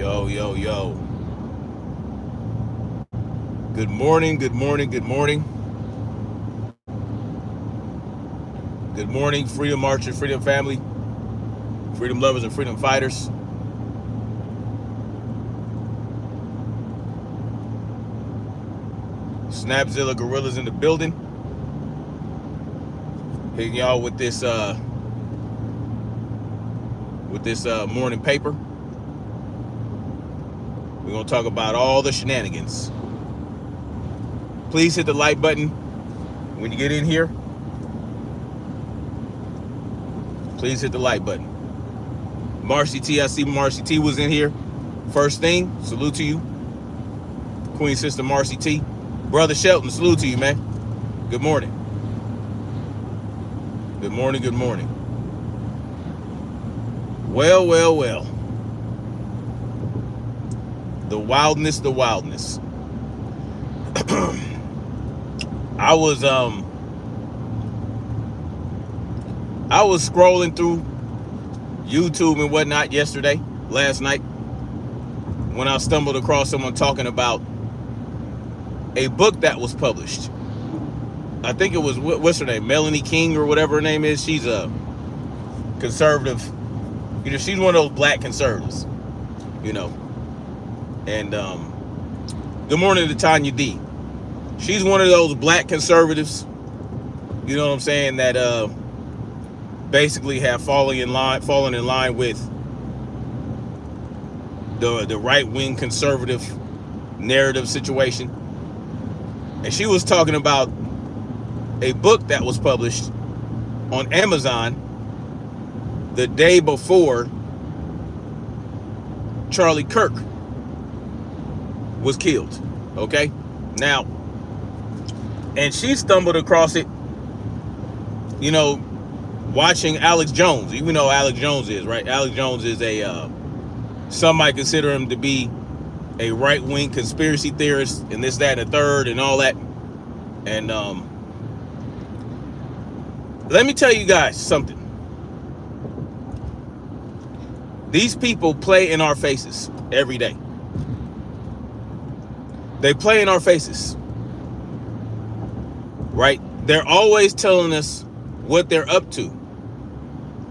Yo, yo, yo. Good morning, good morning, good morning. Good morning, freedom marchers, freedom family, freedom lovers, and freedom fighters. Snapzilla Gorillas in the building. Hitting y'all with this morning paper. We're gonna talk about all the shenanigans. Please hit the like button when you get in here. Please hit the like button. Marcy T, I see Marcy T was in here. First thing, salute to you. Queen Sister Marcy T. Brother Shelton, salute to you, man. Good morning. Good morning, good morning. Well, well, well. The wildness, the wildness. I was scrolling through YouTube and whatnot last night, when I stumbled across someone talking about a book that was published. I think it was, what's her name? Melanie King or whatever her name is. She's a conservative. She's one of those black conservatives, And good morning to Tanya D. She's one of those black conservatives, you know what I'm saying, that basically have fallen in line with the right-wing conservative narrative situation. And she was talking about a book that was published on Amazon the day before Charlie Kirk was killed. Okay? Now, and she stumbled across it, watching Alex Jones. You know Alex Jones is, right? Alex Jones is some might consider him to be a right-wing conspiracy theorist and this, that, and the third and all that. And let me tell you guys something. These people play in our faces every day. They play in our faces, right? They're always telling us what they're up to.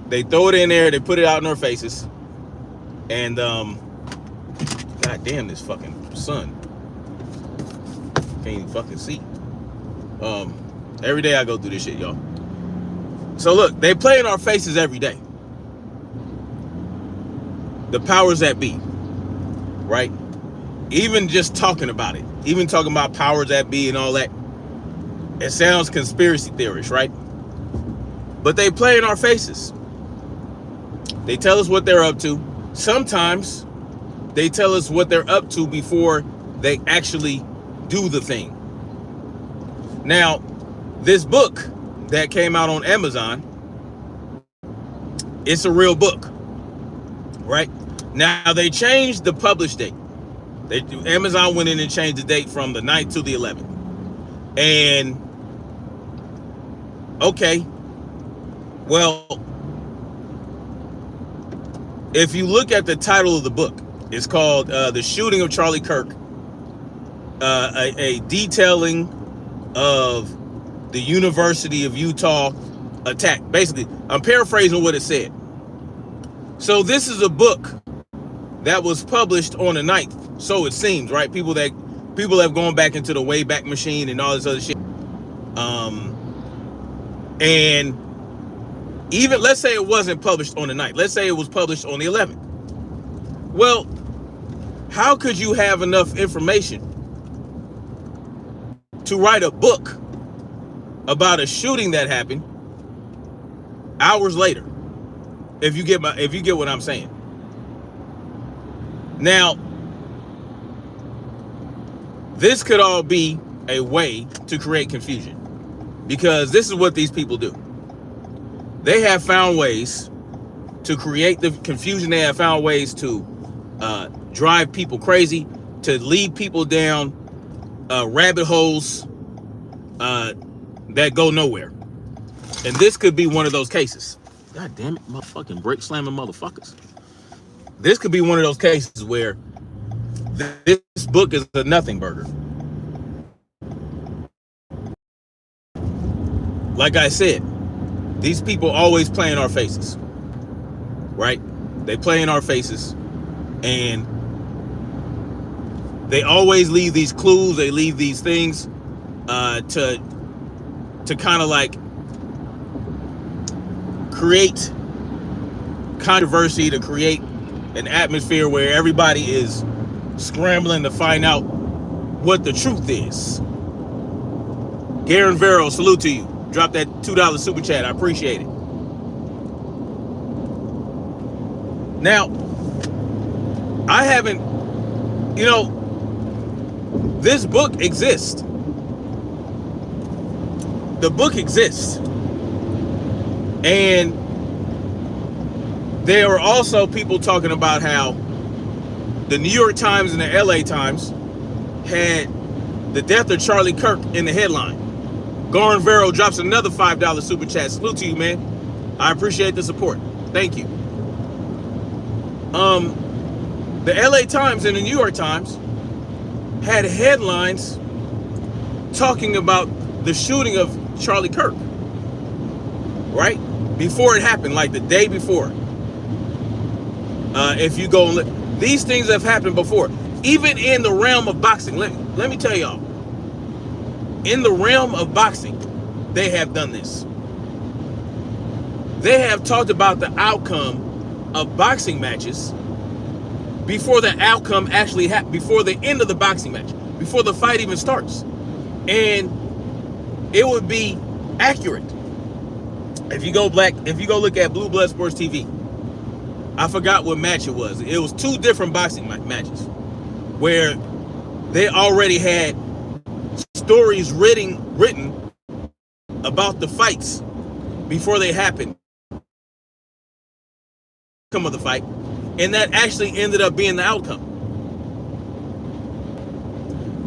They throw it in there, they put it out in our faces. And god damn, this fucking sun. Can't even fucking see. Every day I go through this shit, y'all. So look, they play in our faces every day. The powers that be, right? Even just talking about it, even talking about powers that be and all that, it sounds conspiracy theorist, right? But they play in our faces. They tell us what they're up to. Sometimes they tell us what they're up to before they actually do the thing. Now, this book that came out on Amazon, it's a real book, right? Now, they changed the publish date. Amazon went in and changed the date from the 9th to the 11th. And, okay, well, if you look at the title of the book, it's called The Shooting of Charlie Kirk, a detailing of the University of Utah attack. Basically, I'm paraphrasing what it said. So this is a book that was published on the 9th, so it seems, right? People have gone back into the Wayback Machine and all this other shit. And even, let's say it wasn't published on the 9th. Let's say it was published on the 11th. Well, how could you have enough information to write a book about a shooting that happened hours later? If you get what I'm saying. Now, this could all be a way to create confusion, because this is what these people do. They have found ways to create the confusion. They have found ways to drive people crazy, to lead people down rabbit holes that go nowhere. And this could be one of those cases. God damn it, motherfucking brake slamming motherfuckers. This could be one of those cases where this book is a nothing burger. Like I said, these people always play in our faces, right? They play in our faces, and they always leave these clues. They leave these things to kind of like create controversy, to create an atmosphere where everybody is scrambling to find out what the truth is. Garen Vero, salute to you. Drop that $2 super chat. I appreciate it. Now, I haven't, this book exists. The book exists. And there are also people talking about how the New York Times and the LA Times had the death of Charlie Kirk in the headline. Garen Vero drops another $5 super chat. Salute to you, man. I appreciate the support. Thank you. The LA Times and the New York Times had headlines talking about the shooting of Charlie Kirk, right? Before it happened, like the day before. If you go and look, these things have happened before. Even in the realm of boxing, let me tell y'all. In the realm of boxing, they have done this. They have talked about the outcome of boxing matches before the outcome actually happens, before the end of the boxing match, before the fight even starts. And it would be accurate. If you go look at Blue Blood Sports TV, I forgot what match it was. It was two different boxing matches where they already had stories written about the fights before they happened. Outcome of the fight, and that actually ended up being the outcome.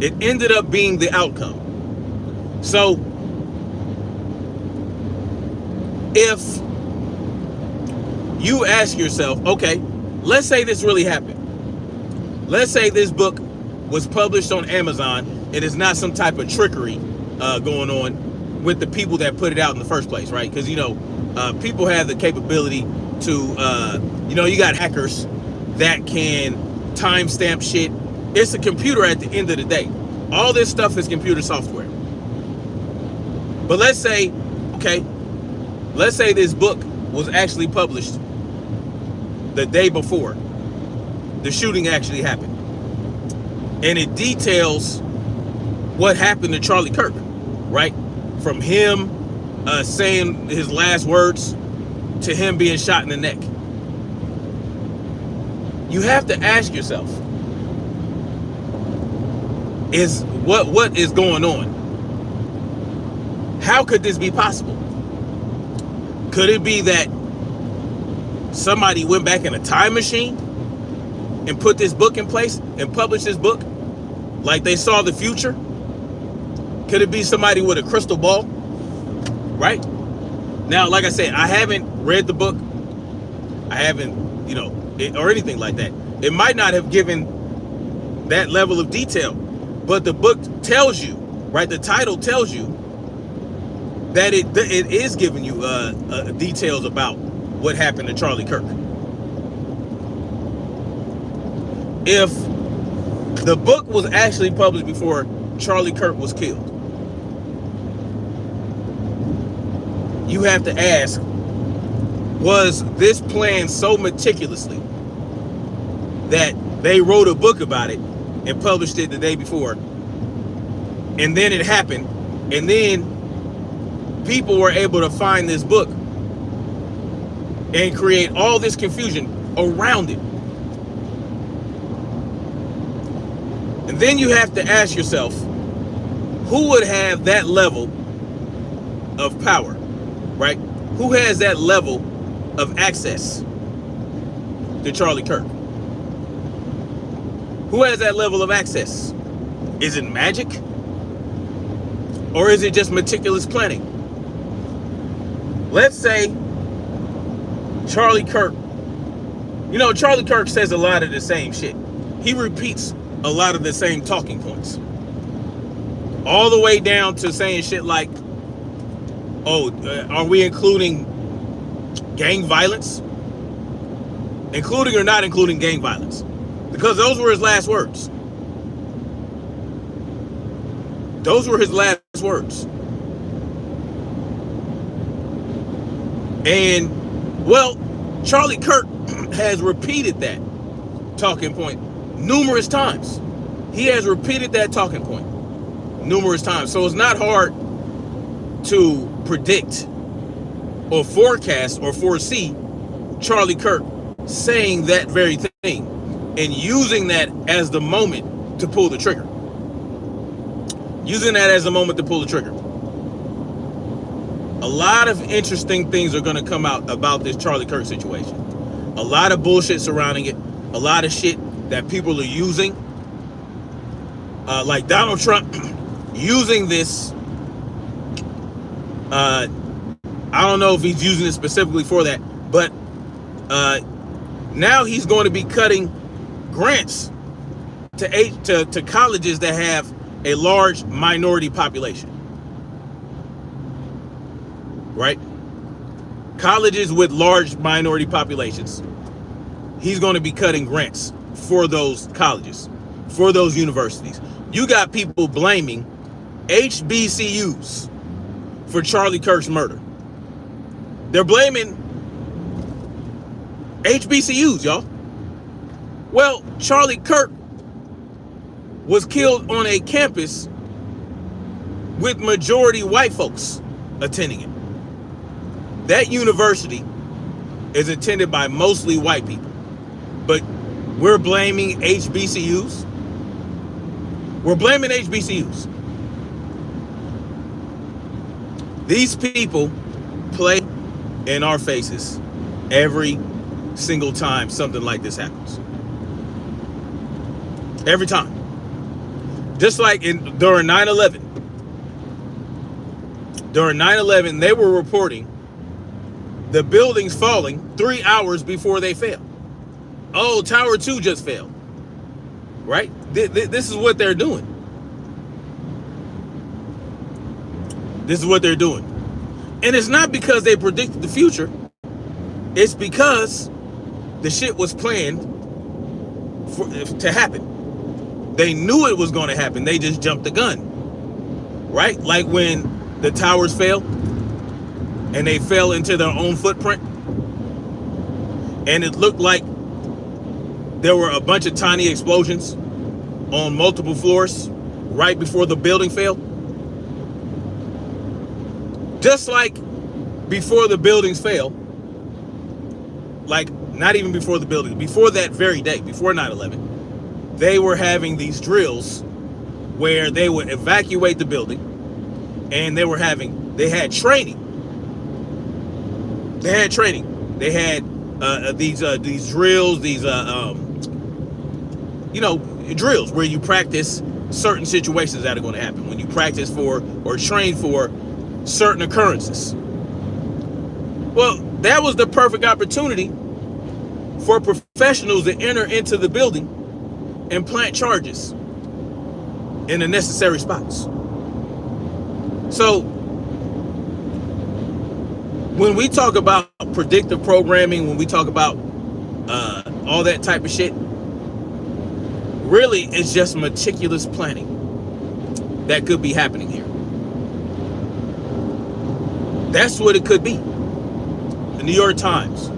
It ended up being the outcome. So if you ask yourself, okay, let's say this really happened. Let's say this book was published on Amazon. It is not some type of trickery going on with the people that put it out in the first place, right? Because, people have the capability to, you got hackers that can timestamp shit. It's a computer at the end of the day. All this stuff is computer software. But let's say this book was actually published the day before the shooting actually happened. And it details what happened to Charlie Kirk, right? From him saying his last words to him being shot in the neck. You have to ask yourself, what is going on? How could this be possible? Could it be that somebody went back in a time machine and put this book in place and published this book like they saw the future? Could it be somebody with a crystal ball? Right? Now, like I said, I haven't read the book. I haven't, or anything like that. It might not have given that level of detail, but the book tells you, right? The title tells you that it is giving you details about what happened to Charlie Kirk. If the book was actually published before Charlie Kirk was killed, you have to ask, was this planned so meticulously that they wrote a book about it and published it the day before, and then it happened, and then people were able to find this book and create all this confusion around it? And then you have to ask yourself, who would have that level of power, right? Who has that level of access to Charlie Kirk? Who has that level of access? Is it magic? Or is it just meticulous planning? Let's say Charlie Kirk, Charlie Kirk says a lot of the same shit. He repeats a lot of the same talking points. All the way down to saying shit like, are we including gang violence? Including or not including gang violence? Because those were his last words. Those were his last words. And, well, Charlie Kirk has repeated that talking point numerous times. He has repeated that talking point numerous times. So it's not hard to predict or forecast or foresee Charlie Kirk saying that very thing and using that as the moment to pull the trigger. Using that as the moment to pull the trigger. A lot of interesting things are going to come out about this Charlie Kirk situation. A lot of bullshit surrounding it. A lot of shit that people are using. Like Donald Trump using this. I don't know if he's using it specifically for that. But now he's going to be cutting grants to colleges that have a large minority population. Right? Colleges with large minority populations. He's going to be cutting grants for those colleges, for those universities. You got people blaming HBCUs for Charlie Kirk's murder. They're blaming HBCUs, y'all. Well, Charlie Kirk was killed on a campus with majority white folks attending it. That university is attended by mostly white people. But we're blaming HBCUs. We're blaming HBCUs. These people play in our faces every single time something like this happens. Every time. Just like during 9/11. During 9/11, they were reporting the buildings falling 3 hours before they fell. Oh, Tower 2 just fell. Right? This is what they're doing. This is what they're doing. And it's not because they predicted the future. It's because the shit was planned to happen. They knew it was going to happen. They just jumped the gun. Right? Like when the towers fell and they fell into their own footprint. And it looked like there were a bunch of tiny explosions on multiple floors right before the building fell. Just like before the buildings fell, like not even before the building, before that very day, before 9/11, they were having these drills where they would evacuate the building, and they had training. They had training. They had these drills, drills where you practice certain situations that are going to happen, when you practice for or train for certain occurrences. Well, that was the perfect opportunity for professionals to enter into the building and plant charges in the necessary spots. So when we talk about predictive programming, when we talk about all that type of shit, really it's just meticulous planning that could be happening here. That's what it could be. The New York Times,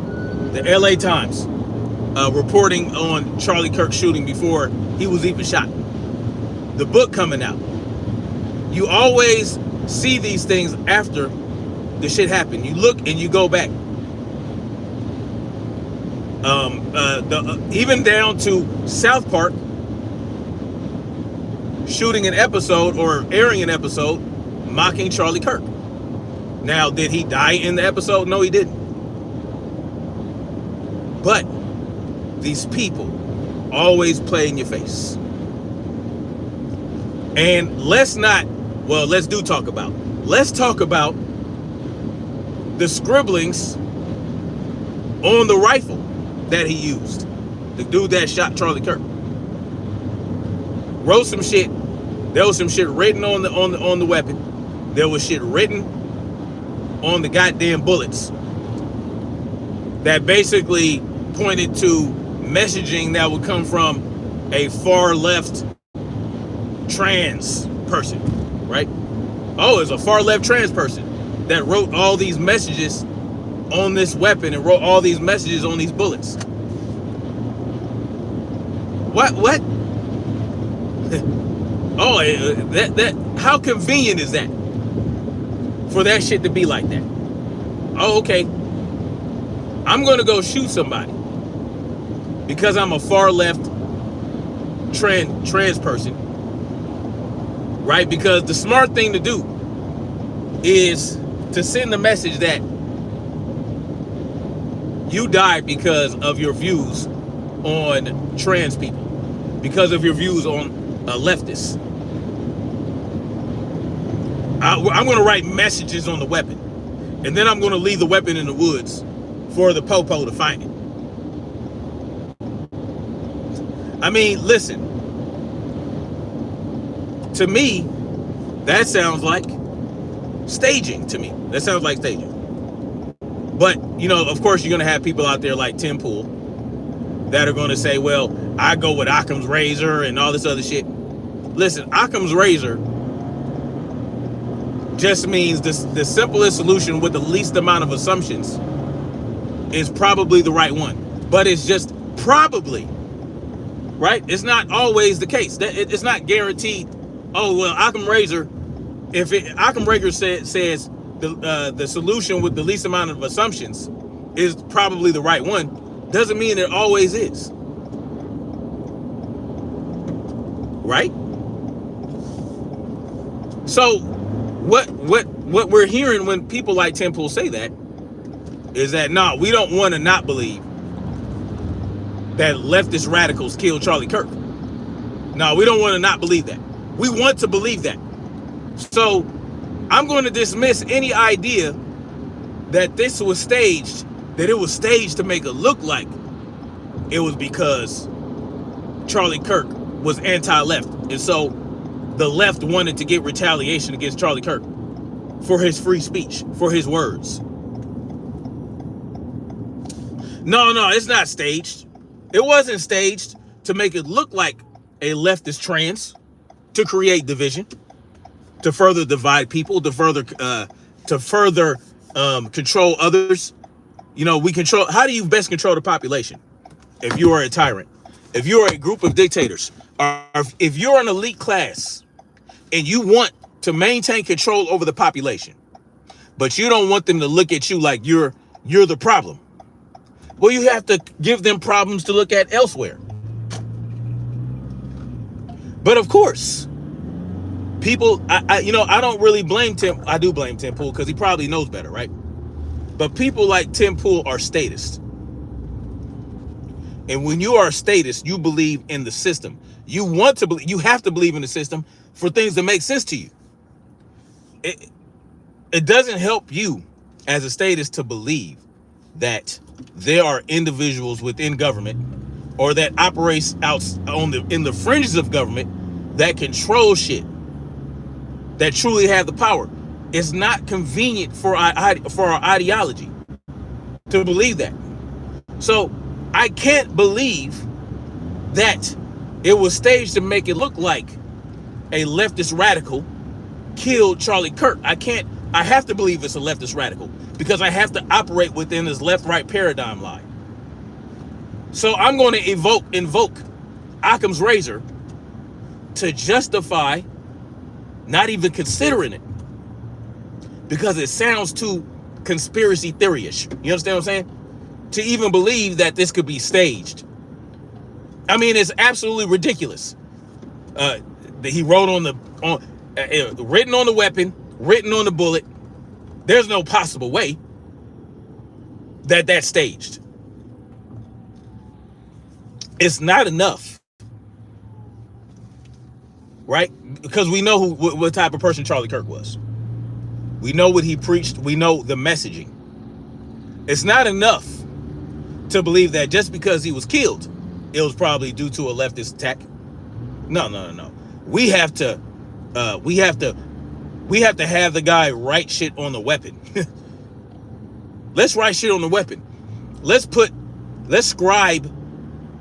the LA Times, reporting on Charlie Kirk shooting before he was even shot. The book coming out. You always see these things after the shit happened. You look and you go back. Even down to South Park shooting an episode or airing an episode mocking Charlie Kirk. Now, did he die in the episode? No, he didn't. But these people always play in your face. And let's talk about the scribblings on the rifle that he used, the dude that shot Charlie Kirk, wrote some shit. There was some shit written on the weapon. There was shit written on the goddamn bullets that basically pointed to messaging that would come from a far left trans person, right? Oh, it's a far left trans person that wrote all these messages on this weapon and wrote all these messages on these bullets. What? Oh, that how convenient is that for that shit to be like that? Oh, okay. I'm gonna go shoot somebody because I'm a far left trans person, right? Because the smart thing to do is to send the message that you died because of your views on trans people, because of your views on leftists. I'm going to write messages on the weapon, and then I'm going to leave the weapon in the woods for the popo to find it. I mean, listen, to me, that sounds like staging to me. That sounds like staging. But, you know, of course, you're going to have people out there like Tim Pool that are going to say, well, I go with Occam's razor and all this other shit. Listen, Occam's razor just means the simplest solution with the least amount of assumptions is probably the right one. But it's just probably, right? It's not always the case. It's not guaranteed. Oh, well, Occam's razor, if Occam's razor says the solution with the least amount of assumptions is probably the right one, doesn't mean it always is. Right? So what we're hearing when people like Tim Pool say that is that, no, we don't want to not believe that leftist radicals killed Charlie Kirk. No, we don't want to not believe that. We want to believe that. So I'm going to dismiss any idea that this was staged, that it was staged to make it look like it was because Charlie Kirk was anti-left. And so the left wanted to get retaliation against Charlie Kirk for his free speech, for his words. No, it's not staged. It wasn't staged to make it look like a leftist trans, to create division, to further divide people, to further control others. You know, how do you best control the population? If you are a tyrant, if you're a group of dictators, or if you're an elite class and you want to maintain control over the population, but you don't want them to look at you like you're the problem, well, you have to give them problems to look at elsewhere. But of course, people, I don't really blame Tim. I do blame Tim Pool because he probably knows better, right? But people like Tim Pool are statists. And when you are a statist, you believe in the system. You want to believe, you have to believe in the system for things to make sense to you. It doesn't help you as a statist to believe that there are individuals within government or that operates in the fringes of government that control shit, that truly have the power. It's not convenient for our ideology to believe that. So I can't believe that it was staged to make it look like a leftist radical killed Charlie Kirk. I have to believe it's a leftist radical because I have to operate within this left-right paradigm line. So I'm going to invoke Occam's razor to justify not even considering it because it sounds too conspiracy theory-ish. You understand what I'm saying? To even believe that this could be staged. I mean, it's absolutely ridiculous. That he wrote written on the weapon, written on the bullet. There's no possible way that that's staged. It's not enough, right? Because we know what type of person Charlie Kirk was. We know what he preached. We know the messaging. It's not enough to believe that just because he was killed, it was probably due to a leftist attack. No. We have to have the guy write shit on the weapon. Let's write shit on the weapon. Let's scribe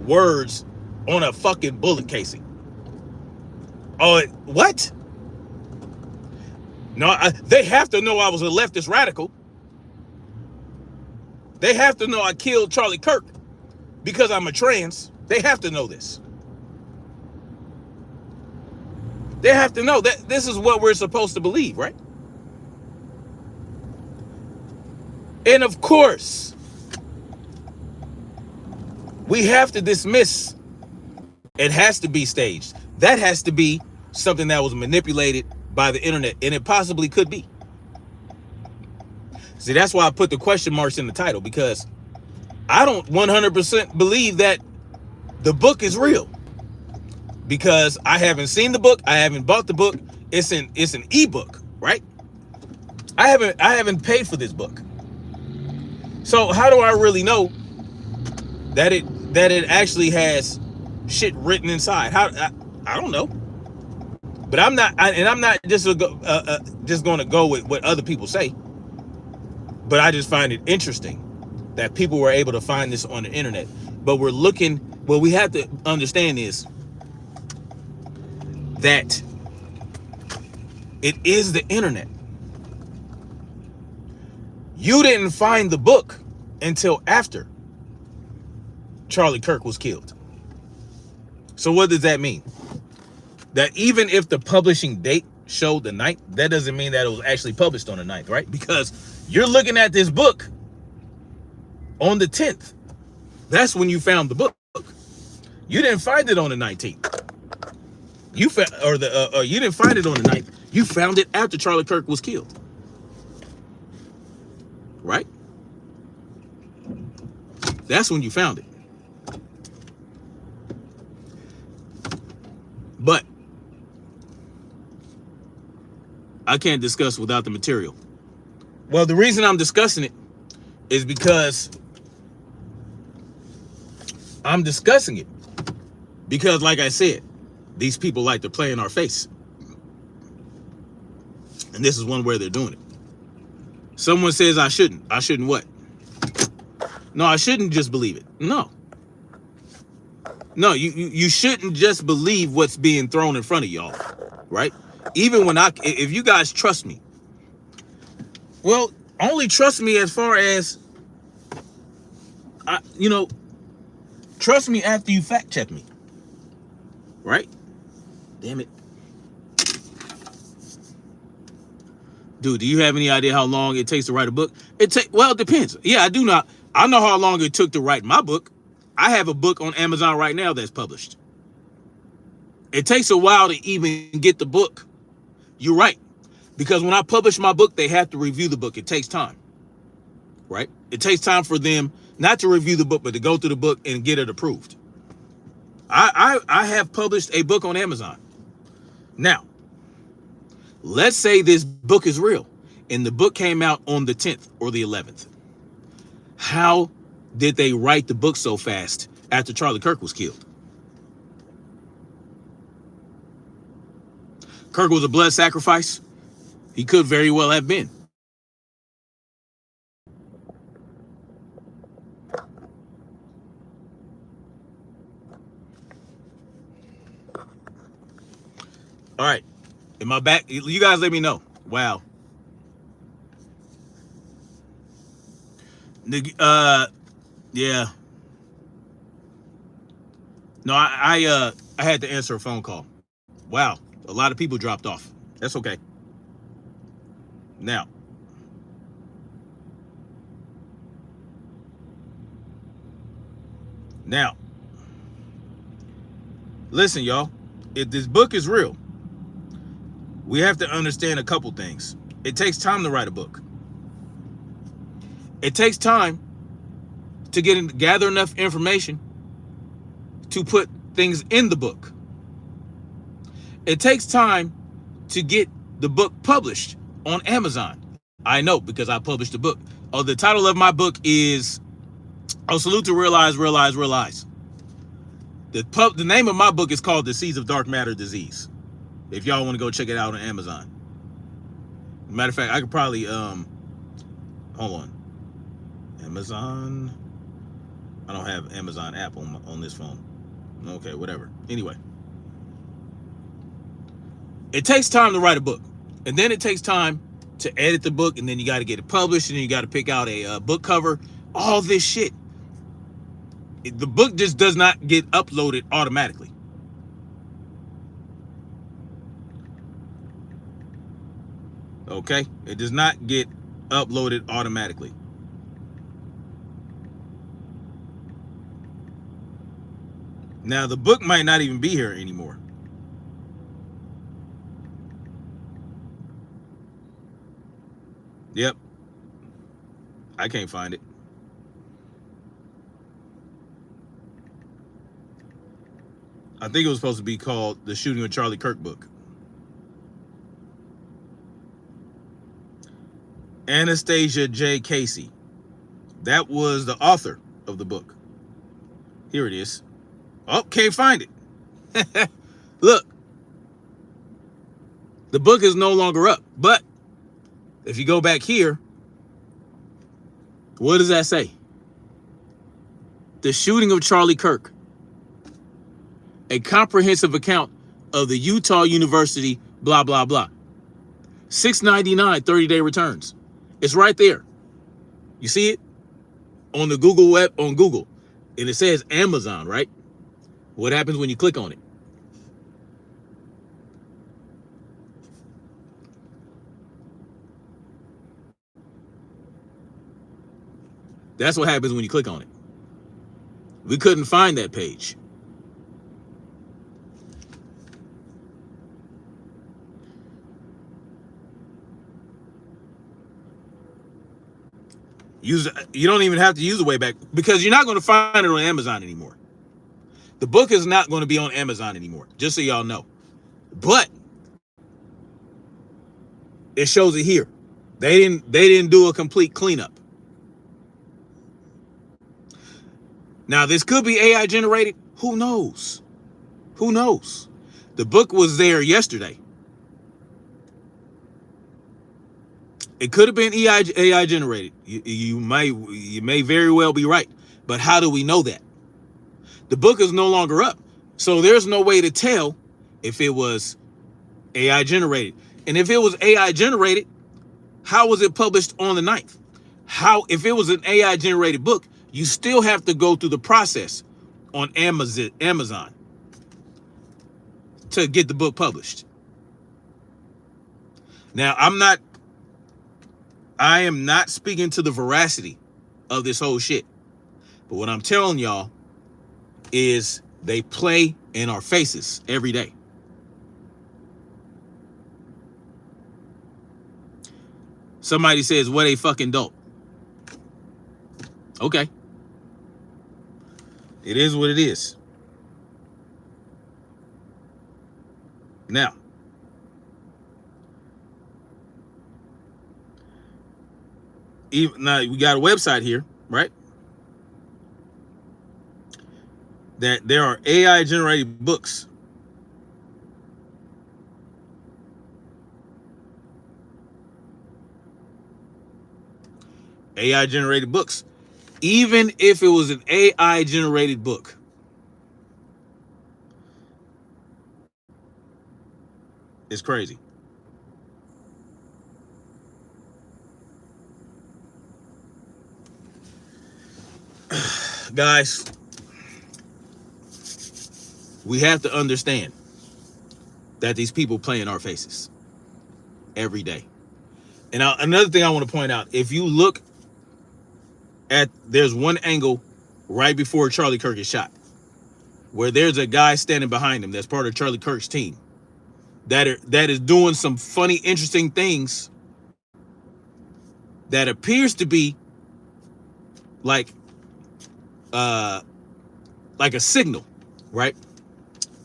words on a fucking bullet casing. Oh, what? No, they have to know I was a leftist radical. They have to know I killed Charlie Kirk because I'm a trans. They have to know this. They have to know that this is what we're supposed to believe, right? And of course, we have to dismiss it has to be staged. That has to be something that was manipulated by the internet, and it possibly could be. See, that's why I put the question marks in the title, because I don't 100% believe that the book is real, because I haven't seen the book. I haven't bought the book. It's an ebook, right? I haven't paid for this book. So how do I really know that it actually has shit written inside? I don't know. But I'm not just going to go with what other people say. But I just find it interesting that people were able to find this on the internet. But what we have to understand is that it is the internet. You didn't find the book until after Charlie Kirk was killed. So what does that mean? That even if the publishing date showed the 9th, that doesn't mean that it was actually published on the 9th, right? Because you're looking at this book on the 10th. That's when you found the book. You didn't find it on the 19th. You didn't find it on the 9th. You found it after Charlie Kirk was killed. Right? That's when you found it. But I can't discuss without the material. Well, the reason I'm discussing it is because I'm discussing it because, like I said, these people like to play in our face. And this is one where they're doing it. Someone says I shouldn't. I shouldn't what? No, I shouldn't just believe it. No, you shouldn't just believe what's being thrown in front of y'all, right? Even when if you guys trust me, well, only trust me as far as, trust me after you fact check me, right? Damn it. Dude, do you have any idea how long it takes to write a book? Well, it depends. Yeah, I do not. I know how long it took to write my book. I have a book on Amazon right now that's published. It takes a while to even get the book. You're right. Because when I publish my book, they have to review the book. It takes time. Right? It takes time for them not to review the book, but to go through the book and get it approved. I have published a book on Amazon. Now, let's say this book is real and the book came out on the 10th or the 11th. How did they write the book so fast after Charlie Kirk was killed? Kirk was a blood sacrifice. He could very well have been. All right. Am I back? You guys let me know. Wow. Yeah. No, I had to answer a phone call. Wow. A lot of people dropped off. That's okay. Now, listen, y'all. If this book is real, we have to understand a couple things. It takes time to write a book. It takes time to gather enough information to put things in the book. It takes time to get the book published on Amazon. I know because I published the book. Oh, the title of my book is Oh, salute to Realize, Realize, Realize. The name of my book is called The Seeds of Dark Matter Disease. If y'all want to go check it out on Amazon. Matter of fact, I could probably hold on. Amazon. I don't have Amazon app on this phone. Okay, whatever. Anyway, it takes time to write a book, and then it takes time to edit the book, and then you got to get it published, and then you got to pick out a book cover. All this shit. The book just does not get uploaded automatically. Okay, it does not get uploaded automatically. Now the book might not even be here anymore. Yep, I can't find it. I think it was supposed to be called The Shooting of Charlie Kirk book. Anastasia J. Casey. That was the author of the book. Here it is. Oh, can't find it. Look. The book is no longer up. But if you go back here, what does that say? The Shooting of Charlie Kirk. A comprehensive account of the Utah University, blah, blah, blah. $6.99 30-day returns. It's right there. You see it? On the Google web, on Google. And it says Amazon, right? What happens when you click on it? That's what happens when you click on it. We couldn't find that page. You don't even have to use the Wayback because you're not going to find it on Amazon anymore. The book is not going to be on Amazon anymore, just so y'all know. But it shows it here. They didn't do a complete cleanup. Now, this could be AI generated. Who knows? Who knows? The book was there yesterday. It could have been AI generated. You may very well be right. But how do we know that? The book is no longer up. So there's no way to tell if it was AI generated. And if it was AI generated, how was it published on the 9th? If it was an AI generated book, you still have to go through the process on Amazon to get the book published. Now, I am not speaking to the veracity of this whole shit. But what I'm telling y'all is they play in our faces every day. Somebody says, what a fucking dope. Okay. It is what it is. Now, we got a website here, right? That there are AI generated books. AI generated books. Even if it was an AI generated book. It's crazy. Guys, we have to understand that these people play in our faces every day. And another thing I want to point out, if you look there's one angle right before Charlie Kirk is shot, where there's a guy standing behind him that's part of Charlie Kirk's team that is doing some funny, interesting things that appears to be like a signal, right?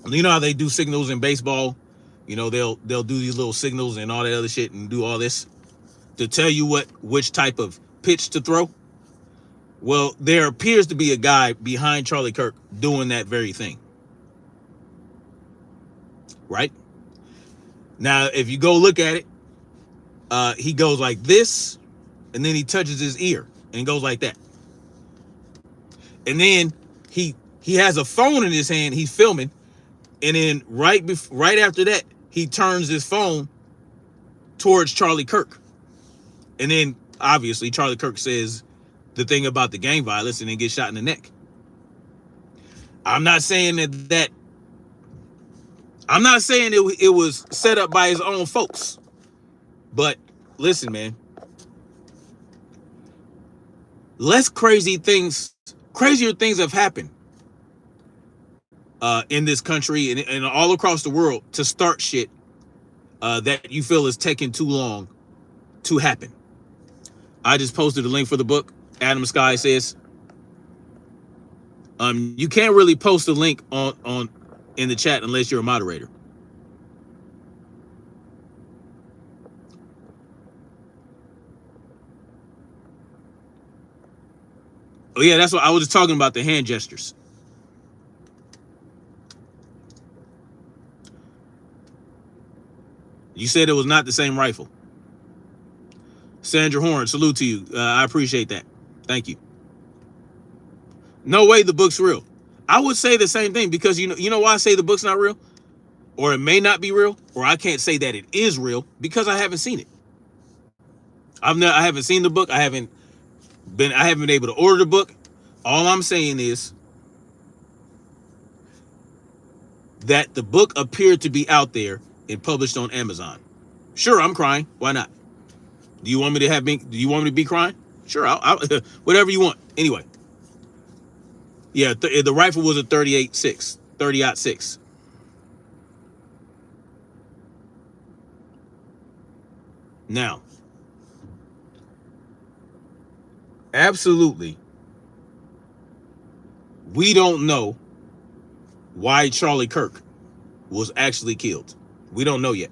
You know how they do signals in baseball? You know, they'll do these little signals and all that other shit and do all this to tell you which type of pitch to throw. Well, there appears to be a guy behind Charlie Kirk doing that very thing. Right? Now, if you go look at it, he goes like this, and then he touches his ear and goes like that. And then he has a phone in his hand, he's filming, and then right after that, he turns his phone towards Charlie Kirk. And then obviously Charlie Kirk says the thing about the gang violence and then gets shot in the neck. I'm not saying that I'm not saying it was set up by his own folks. But listen, man. Crazier things have happened in this country and all across the world to start shit that you feel is taking too long to happen. I just posted a link for the book. Adam Sky says, you can't really post a link on in the chat unless you're a moderator. Oh yeah, that's what I was just talking about, the hand gestures. You said it was not the same rifle. Sandra Horn, salute to you. I appreciate that. Thank you. No way the book's real. I would say the same thing because you know why I say the book's not real? Or it may not be real, or I can't say that it is real because I haven't seen it. I haven't seen the book. I haven't been able to order the book. All I'm saying is that the book appeared to be out there and published on Amazon. Sure, I'm crying. Why not? Do you want me to be crying? Sure, I'll whatever you want. Anyway. Yeah, the rifle was a 30-06. Now, absolutely, we don't know why Charlie Kirk was actually killed. We don't know yet.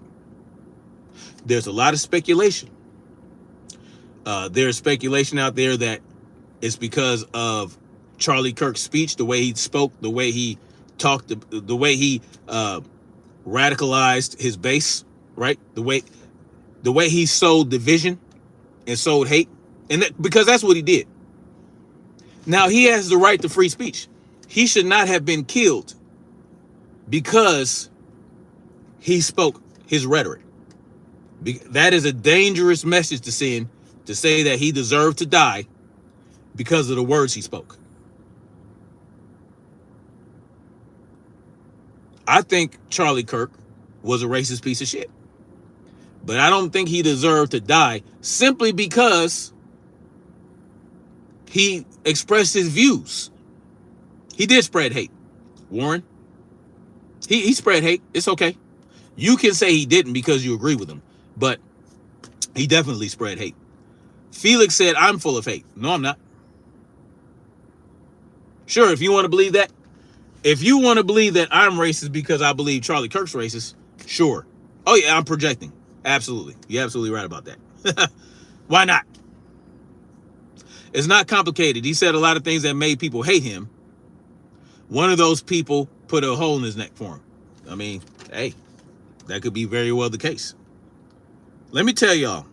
There's a lot of speculation. There's speculation out there that it's because of Charlie Kirk's speech, the way he spoke, the way he talked, the way he radicalized his base, right? The way he sowed division and sowed hate, and because that's what he did. Now he has the right to free speech. He should not have been killed because he spoke his rhetoric. That is a dangerous message to send, to say that he deserved to die because of the words he spoke. I think Charlie Kirk was a racist piece of shit. But I don't think he deserved to die simply because he expressed his views. He did spread hate. Warren, he spread hate. It's okay. You can say he didn't because you agree with him, but he definitely spread hate. Felix said, I'm full of hate. No, I'm not. Sure, if you want to believe that. If you want to believe that I'm racist because I believe Charlie Kirk's racist, sure. Oh yeah, I'm projecting. Absolutely. You're absolutely right about that. Why not? It's not complicated. He said a lot of things that made people hate him. One of those people put a hole in his neck for him. I mean, hey, that could be very well the case. Let me tell y'all.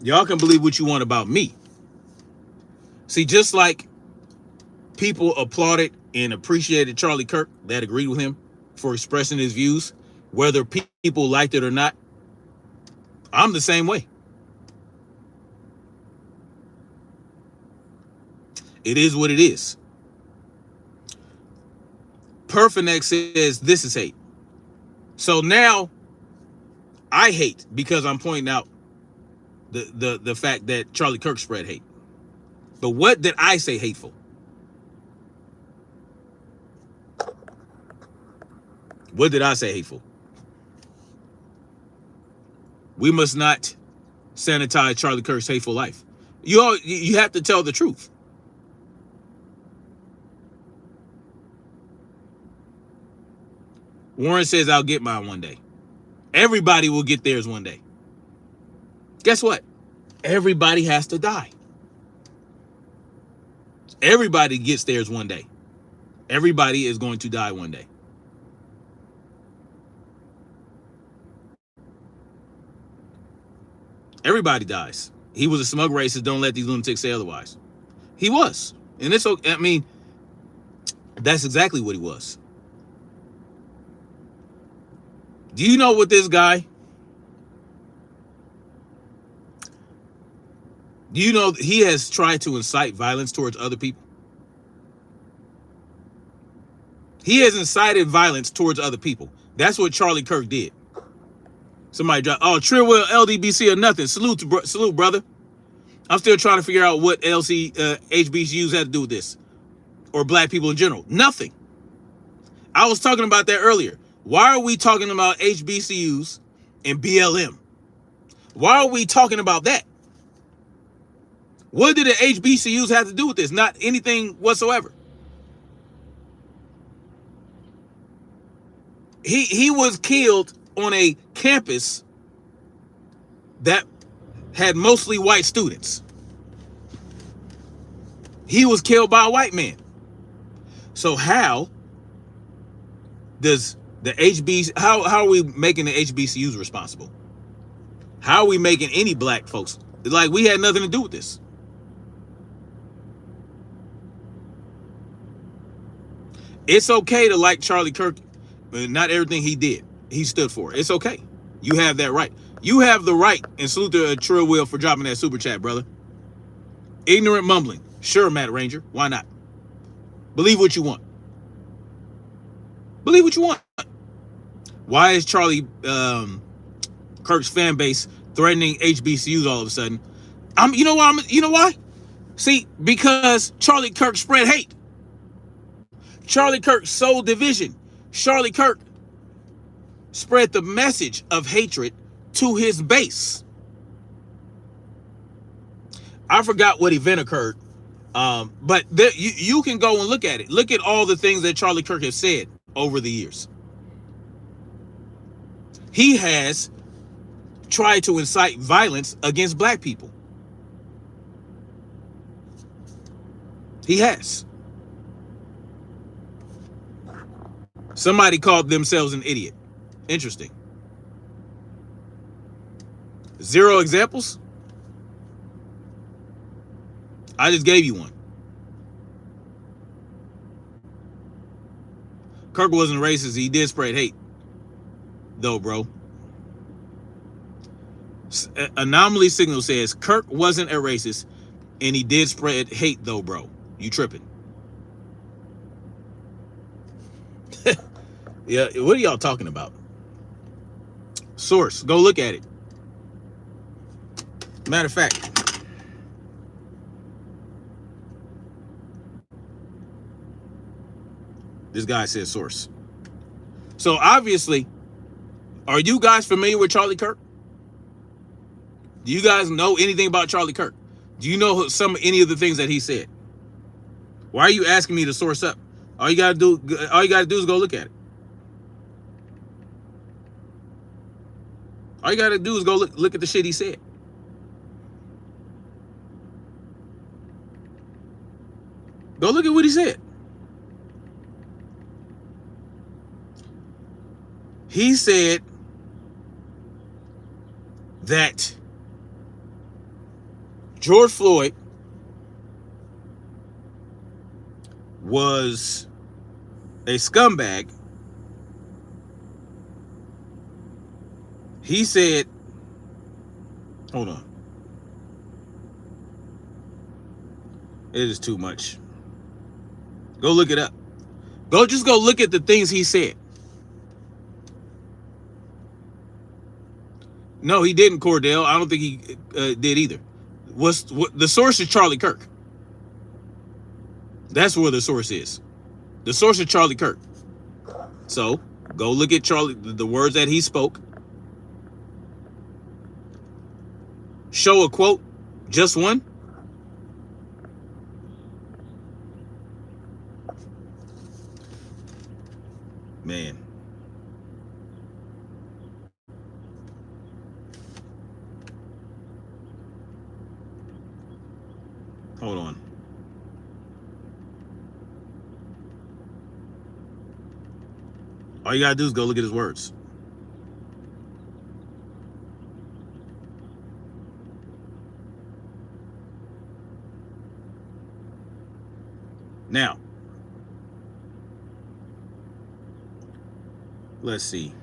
Y'all can believe what you want about me. See, just like people applauded and appreciated Charlie Kirk that agreed with him for expressing his views, whether people liked it or not, I'm the same way. It is what it is. Perfinex says this is hate. So now I hate because I'm pointing out the fact that Charlie Kirk spread hate. But what did I say hateful? What did I say hateful? We must not sanitize Charlie Kirk's hateful life. You have to tell the truth. Warren says, I'll get mine one day. Everybody will get theirs one day. Guess what? Everybody has to die. Everybody gets theirs one day. Everybody is going to die one day. Everybody dies. He was a smug racist. Don't let these lunatics say otherwise. He was. And it's okay. I mean, that's exactly what he was. Do you know what this guy? Do you know he has tried to incite violence towards other people? He has incited violence towards other people. That's what Charlie Kirk did. Somebody dropped, oh, Trillwell, LDBC or nothing. Salute, brother. I'm still trying to figure out what HBCUs had to do with this. Or black people in general. Nothing. I was talking about that earlier. Why are we talking about HBCUs and BLM? Why are we talking about that? What did the HBCUs have to do with this? Not anything whatsoever. He was killed on a campus that had mostly white students. He was killed by a white man. So how does the how are we making the HBCUs responsible? How are we making any black folks? Like, we had nothing to do with this. It's okay to like Charlie Kirk, but not everything he did, he stood for. It's okay. You have that right. You have the right, and salute to Trill Will for dropping that super chat, brother. Ignorant mumbling. Sure, Matt Ranger. Why not? Believe what you want. Believe what you want. Why is Charlie Kirk's fan base threatening HBCUs all of a sudden? You know why? See, because Charlie Kirk spread hate. Charlie Kirk sowed division. Charlie Kirk spread the message of hatred to his base. I forgot what event occurred, but you can go and look at it. Look at all the things that Charlie Kirk has said over the years. He has tried to incite violence against black people. He has. Somebody called themselves an idiot. Interesting. 0 examples? I just gave you one. Kirk wasn't racist. He did spread hate, though, bro. Anomaly Signal says Kirk wasn't a racist, and he did spread hate, though, bro. You tripping. Yeah, what are y'all talking about? Source, go look at it. Matter of fact, this guy says source. So obviously, are you guys familiar with Charlie Kirk? Do you guys know anything about Charlie Kirk? Do you know any of the things that he said? Why are you asking me to source up? All you gotta do is go look at it. All you gotta do is go look at the shit he said. Go look at what he said. He said that George Floyd was a scumbag. He said, hold on. It is too much. Go look it up. Just go look at the things he said. No, he didn't, Cordell. I don't think he did either. The source is Charlie Kirk. That's where the source is. The source is Charlie Kirk. So go look at the words that he spoke. Show a quote, just one. Man, Hold on. All you gotta do is go look at his words. Now, let's see.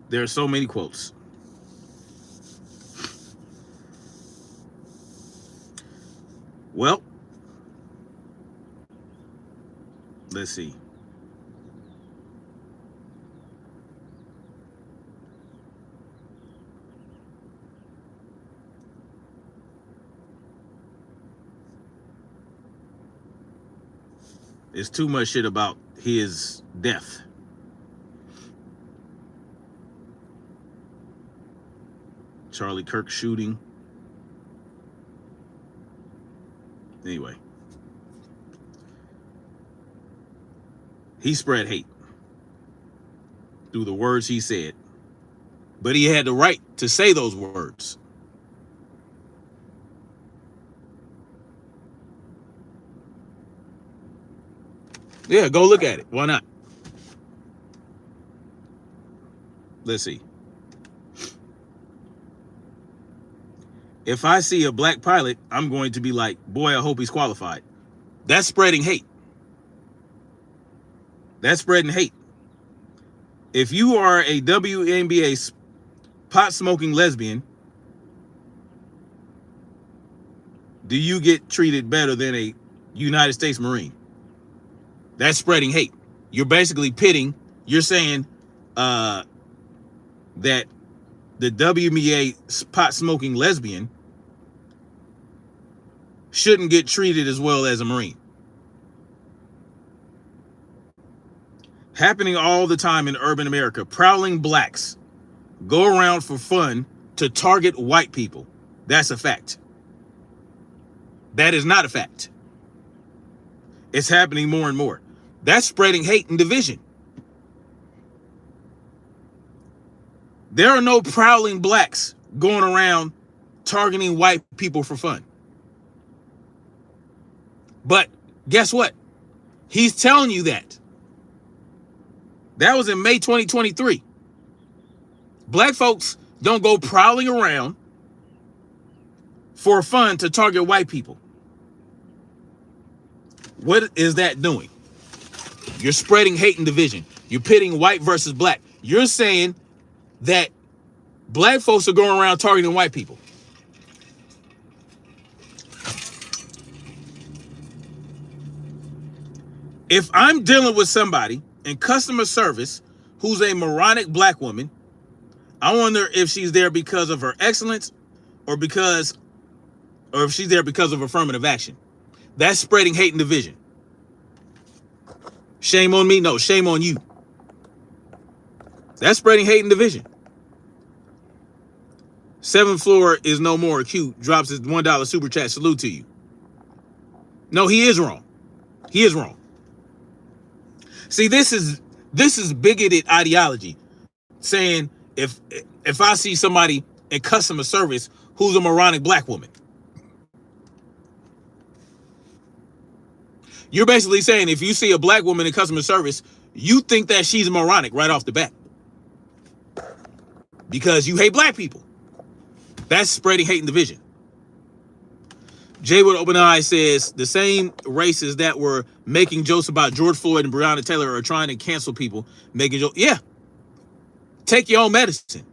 There are so many quotes. Well, let's see. It's too much shit about his death. Charlie Kirk shooting. Anyway. He spread hate through the words he said. But he had the right to say those words. Yeah, go look at it. Why not? Let's see. If I see a black pilot, I'm going to be like, boy, I hope he's qualified. That's spreading hate. That's spreading hate. If you are a WNBA pot-smoking lesbian, do you get treated better than a United States Marine? That's spreading hate. You're basically pitting. You're saying that the WNBA pot-smoking lesbian shouldn't get treated as well as a Marine. Happening all the time in urban America. Prowling blacks go around for fun to target white people. That's a fact. That is not a fact. It's happening more and more. That's spreading hate and division. There are no prowling blacks going around targeting white people for fun. But guess what? He's telling you that. That was in May 2023. Black folks don't go prowling around for fun to target white people. What is that doing? You're spreading hate and division. You're pitting white versus black. You're saying that black folks are going around targeting white people. If I'm dealing with somebody in customer service who's a moronic black woman, I wonder if she's there because of her excellence or if she's there because of affirmative action. That's spreading hate and division. Shame on me? No, shame on you. That's spreading hate and division. 7th floor is no more acute. Drops his $1 super chat. Salute to you. No, he is wrong. He is wrong. See, this is bigoted ideology. Saying if I see somebody in customer service who's a moronic black woman, you're basically saying if you see a black woman in customer service, you think that she's moronic right off the bat because you hate black people. That's spreading hate and division. Jay with Open Eyes says the same racists that were making jokes about George Floyd and Breonna Taylor are trying to cancel people, making jokes. Yeah, Take your own medicine.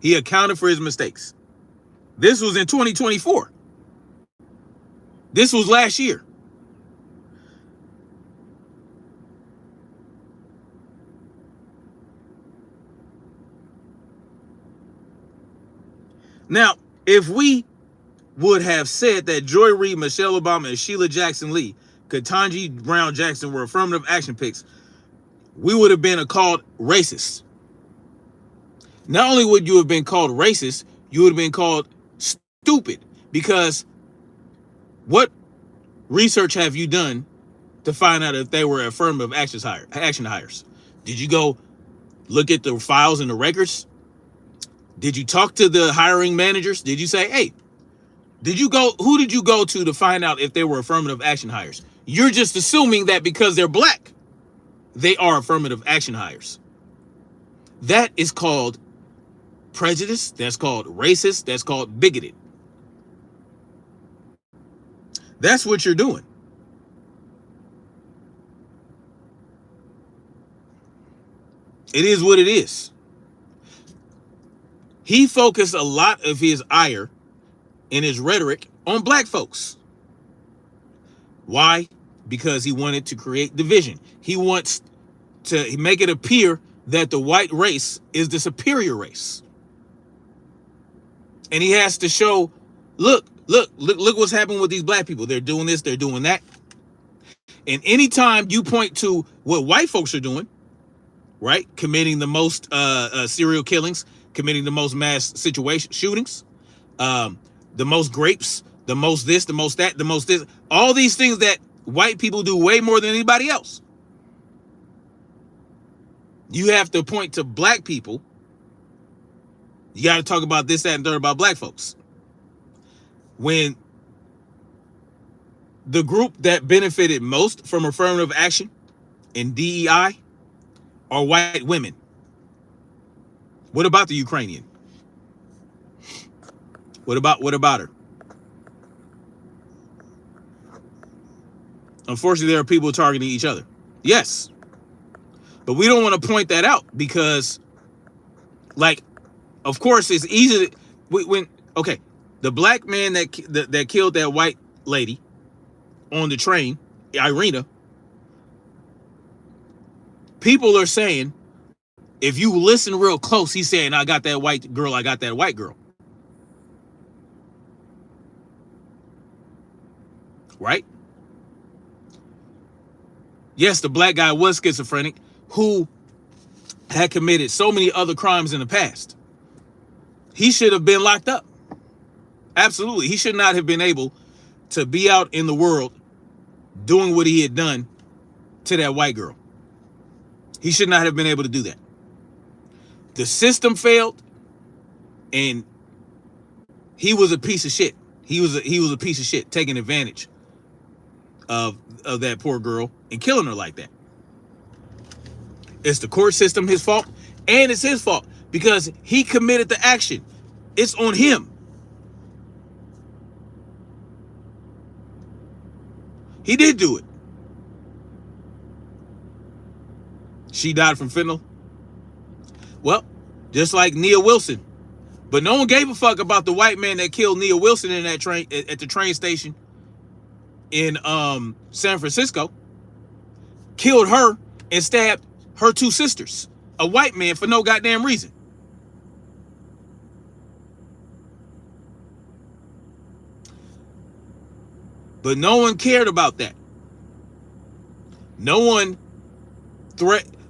He accounted for his mistakes. This was in 2024. This was last year. Now, if we would have said that Joy Reid, Michelle Obama, and Sheila Jackson Lee, Ketanji Brown Jackson were affirmative action picks, we would have been called racist. Not only would you have been called racist, you would have been called stupid, because what research have you done to find out if they were affirmative action hires? Did you go look at the files and the records? Did you talk to the hiring managers? Did you say, hey, who did you go to find out if they were affirmative action hires? You're just assuming that because they're black, they are affirmative action hires. That is called prejudice. That's called racist. That's called bigoted. That's what you're doing. It is what it is. He focused a lot of his ire and his rhetoric on black folks. Why? Because he wanted to create division. He wants to make it appear that the white race is the superior race. And he has to show, look what's happening with these black people. They're doing this, they're doing that. And anytime you point to what white folks are doing, right? Committing the most serial killings, committing the most mass situation shootings, the most grapes, the most this, the most that, the most this, all these things that white people do way more than anybody else. You have to point to black people. You got to talk about this, that, and third about black folks. When the group that benefited most from affirmative action in DEI are white women. What about the Ukrainian? What about her? Unfortunately, there are people targeting each other. Yes. But we don't want to point that out because, like, of course, it's easy to, okay, the black man that killed that white lady on the train, Irina, people are saying, if you listen real close, he's saying, I got that white girl, I got that white girl. Right? Yes, the black guy was schizophrenic, who had committed so many other crimes in the past. He should have been locked up. Absolutely. He should not have been able to be out in the world doing what he had done to that white girl. He should not have been able to do that. The system failed, and he was a piece of shit. He was a piece of shit, taking advantage of that poor girl and killing her like that. It's the court system his fault, and it's his fault because he committed the action. It's on him. He did do it. She died from fentanyl. Well, just like Nia Wilson. But no one gave a fuck about the white man that killed Nia Wilson in that train at the train station in San Francisco. Killed her and stabbed her two sisters. A white man for no goddamn reason. But no one cared about that. No one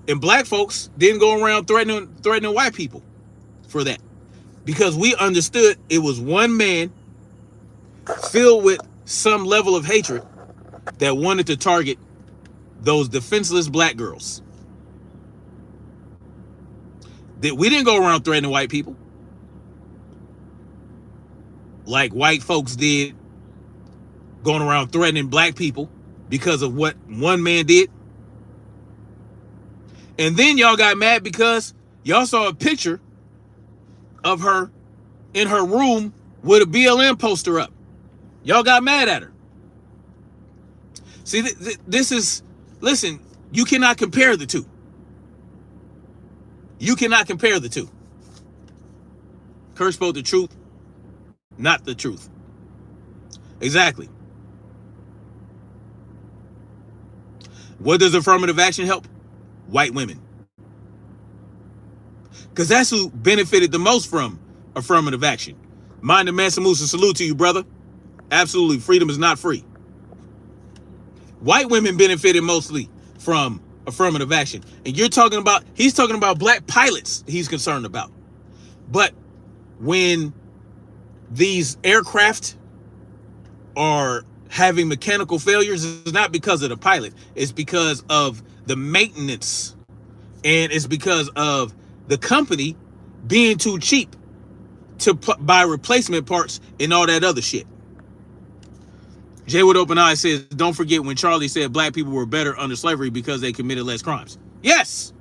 and black folks didn't go around threatening white people for that. Because we understood it was one man filled with some level of hatred that wanted to target those defenseless black girls. That we didn't go around threatening white people like white folks did, going around threatening black people because of what one man did. And then y'all got mad because y'all saw a picture of her in her room with a BLM poster up. Y'all got mad at her. See, this is Listen, you cannot compare the two. You cannot compare the two. Kirk spoke the truth, not the truth. Exactly. What does affirmative action help? White women. Because that's who benefited the most from affirmative action. Mind the Mansa Musa, salute to you, brother. Absolutely, freedom is not free. White women benefited mostly from affirmative action. And he's talking about black pilots he's concerned about. But when these aircraft are having mechanical failures, it's not because of the pilot. It's because of the maintenance. And it's because of the company being too cheap to buy replacement parts and all that other shit. Jay with Open Eyes says, don't forget when Charlie said black people were better under slavery because they committed less crimes. Yes.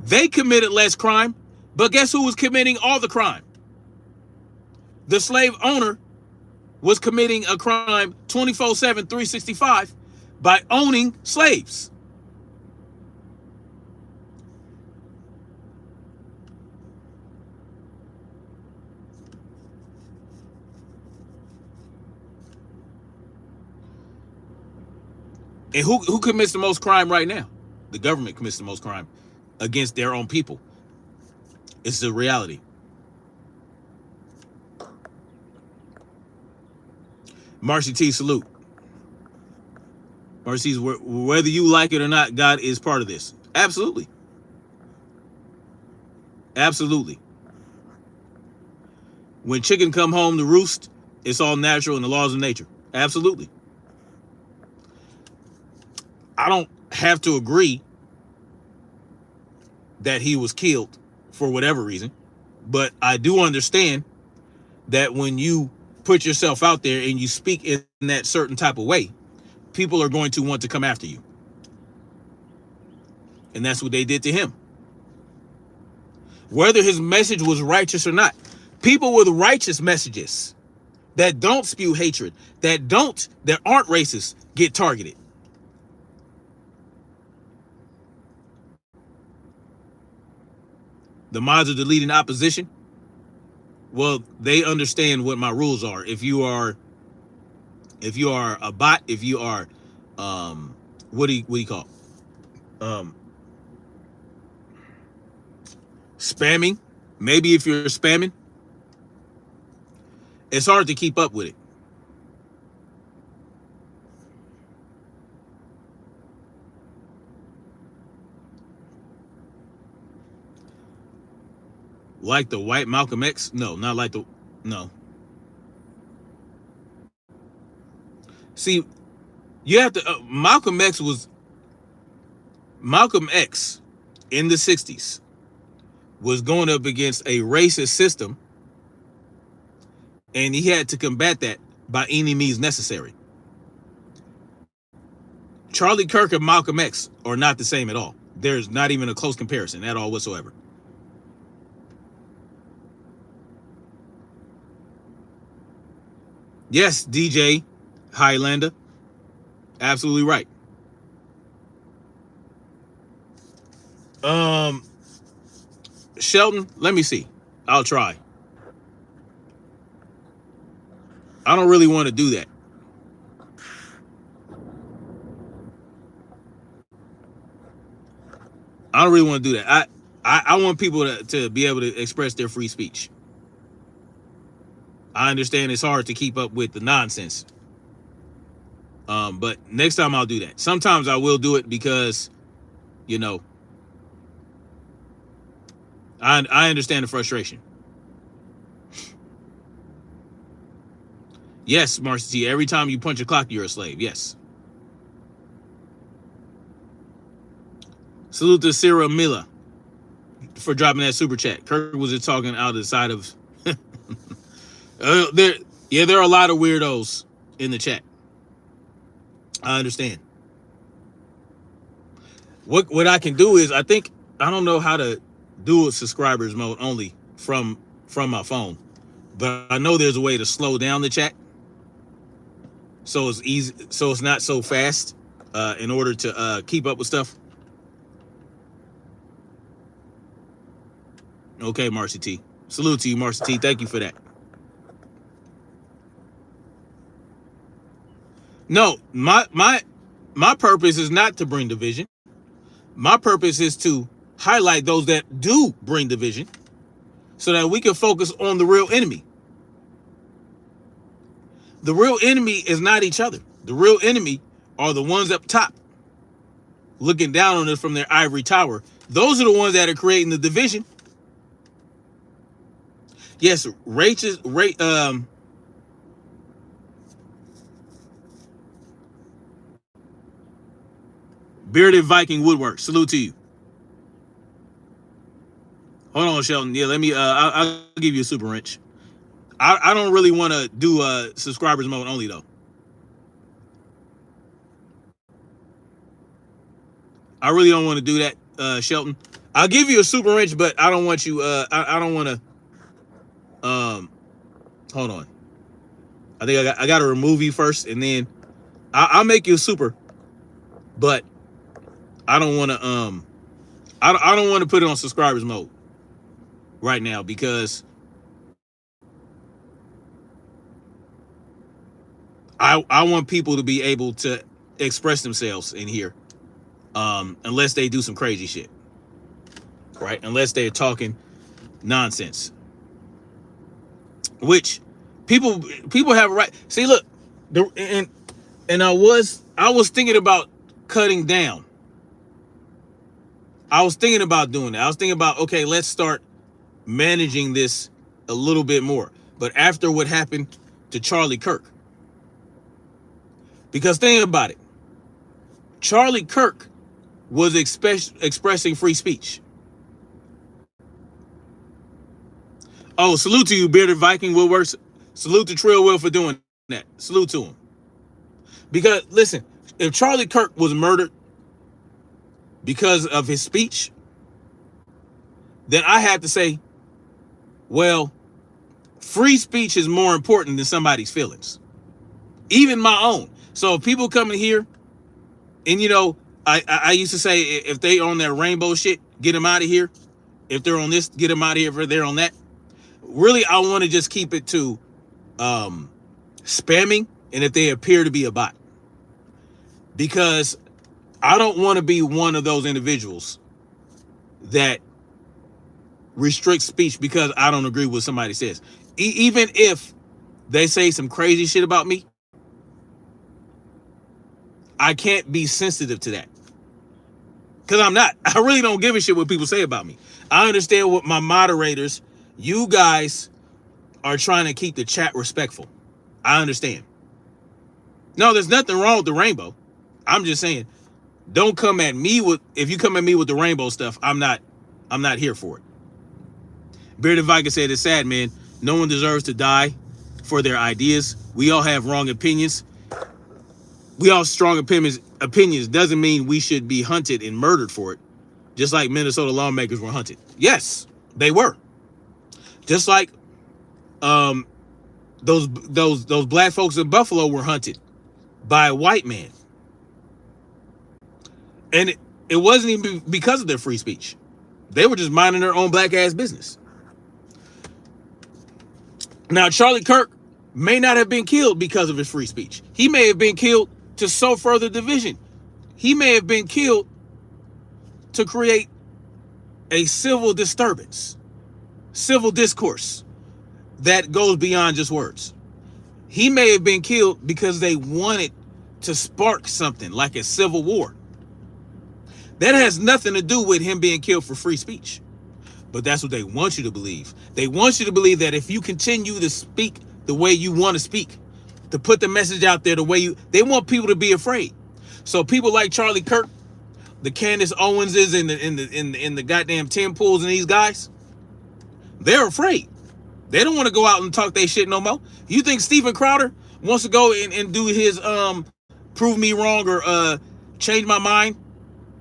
They committed less crime, but guess who was committing all the crime? The slave owner was committing a crime 24/7, 365 by owning slaves. And who commits the most crime right now? The government commits the most crime against their own people. It's the reality. Marcy T, salute. Marcy's, whether you like it or not, God is part of this. Absolutely. Absolutely. When chicken come home to roost, it's all natural in the laws of nature. Absolutely. I don't have to agree that he was killed for whatever reason, but I do understand that when you put yourself out there and you speak in that certain type of way, people are going to want to come after you. And that's what they did to him. Whether his message was righteous or not, people with righteous messages that don't spew hatred, that aren't racist, get targeted. The mods are deleting opposition. Well, they understand what my rules are. If you are a bot, if you are what do you call spamming, maybe if you're spamming, it's hard to keep up with it. Like the white Malcolm X? No, not like no. See, you have to, Malcolm X in the 60s was going up against a racist system, and he had to combat that by any means necessary. Charlie Kirk and Malcolm X are not the same at all. There's not even a close comparison at all whatsoever. Yes, DJ Highlander. Absolutely right. Shelton, let me see. I'll try. I don't really want to do that. I don't really want to do that. I want people to be able to express their free speech. I understand it's hard to keep up with the nonsense. But next time I'll do that. Sometimes I will do it because, you know, I understand the frustration. Yes, Marcy T, every time you punch a clock, you're a slave. Yes. Salute to Sarah Miller for dropping that super chat. Kirk was just talking out of the side of... there are a lot of weirdos in the chat. I understand. What I can do is, I don't know how to do a subscribers mode only from my phone, but I know there's a way to slow down the chat so it's easy, so it's not so fast. in order to keep up with stuff. Okay, Marcy T. Salute to you, Marcy T. Thank you for that. No, my purpose is not to bring division. My purpose is to highlight those that do bring division so that we can focus on the real enemy. The real enemy is not each other. The real enemy are the ones up top looking down on us from their ivory tower. Those are the ones that are creating the division. Yes, Bearded Viking Woodwork. Salute to you. Hold on, Shelton. Yeah, let me. I'll give you a super wrench. I don't really want to do subscribers mode only though. I really don't want to do that, Shelton. I'll give you a super wrench, but I don't want you. I don't want to. Hold on. I think I got to remove you first, and then I'll make you a super. But I don't want to. I don't want to put it on subscribers mode right now because I want people to be able to express themselves in here, unless they do some crazy shit, right? Unless they're talking nonsense, which people have a right. See, look, and I was thinking about cutting down. I was thinking about doing that. I was thinking about, okay, let's start managing this a little bit more. But after what happened to Charlie Kirk, because think about it, Charlie Kirk was expressing free speech. Oh, salute to you, Bearded Viking Woodworks. Salute to Trill Will for doing that. Salute to him. Because, listen, if Charlie Kirk was murdered because of his speech, then I have to say, well, free speech is more important than somebody's feelings, even my own. So if people come in here, and you know, I used to say, if they on that rainbow shit, get them out of here. If they're on this, get them out of here. If they're on that, really, I want to just keep it to spamming, and if they appear to be a bot, because I don't want to be one of those individuals that restricts speech because I don't agree with what somebody says. Even if they say some crazy shit about me, I can't be sensitive to that. Because I'm not. I really don't give a shit what people say about me. I understand what my moderators, you guys, are trying to keep the chat respectful. I understand. No, there's nothing wrong with the rainbow. I'm just saying, don't come at me with, if you come at me with the rainbow stuff, I'm not here for it. Bearded Viking said, it's sad, man. No one deserves to die for their ideas. We all have wrong opinions. We all have strong opinions doesn't mean we should be hunted and murdered for it. Just like Minnesota lawmakers were hunted. Yes, they were. Just like those black folks in Buffalo were hunted by a white man. And it wasn't even because of their free speech. They were just minding their own black ass business. Now, Charlie Kirk may not have been killed because of his free speech. He may have been killed to sow further division. He may have been killed to create a civil disturbance, civil discourse that goes beyond just words. He may have been killed because they wanted to spark something like a civil war. That has nothing to do with him being killed for free speech. But that's what they want you to believe. They want you to believe that if you continue to speak the way you want to speak, to put the message out there the way they want people to be afraid. So people like Charlie Kirk, the Candace Owenses in the goddamn Tim Pools and these guys, they're afraid. They don't want to go out and talk their shit no more. You think Steven Crowder wants to go and do his prove me wrong or change my mind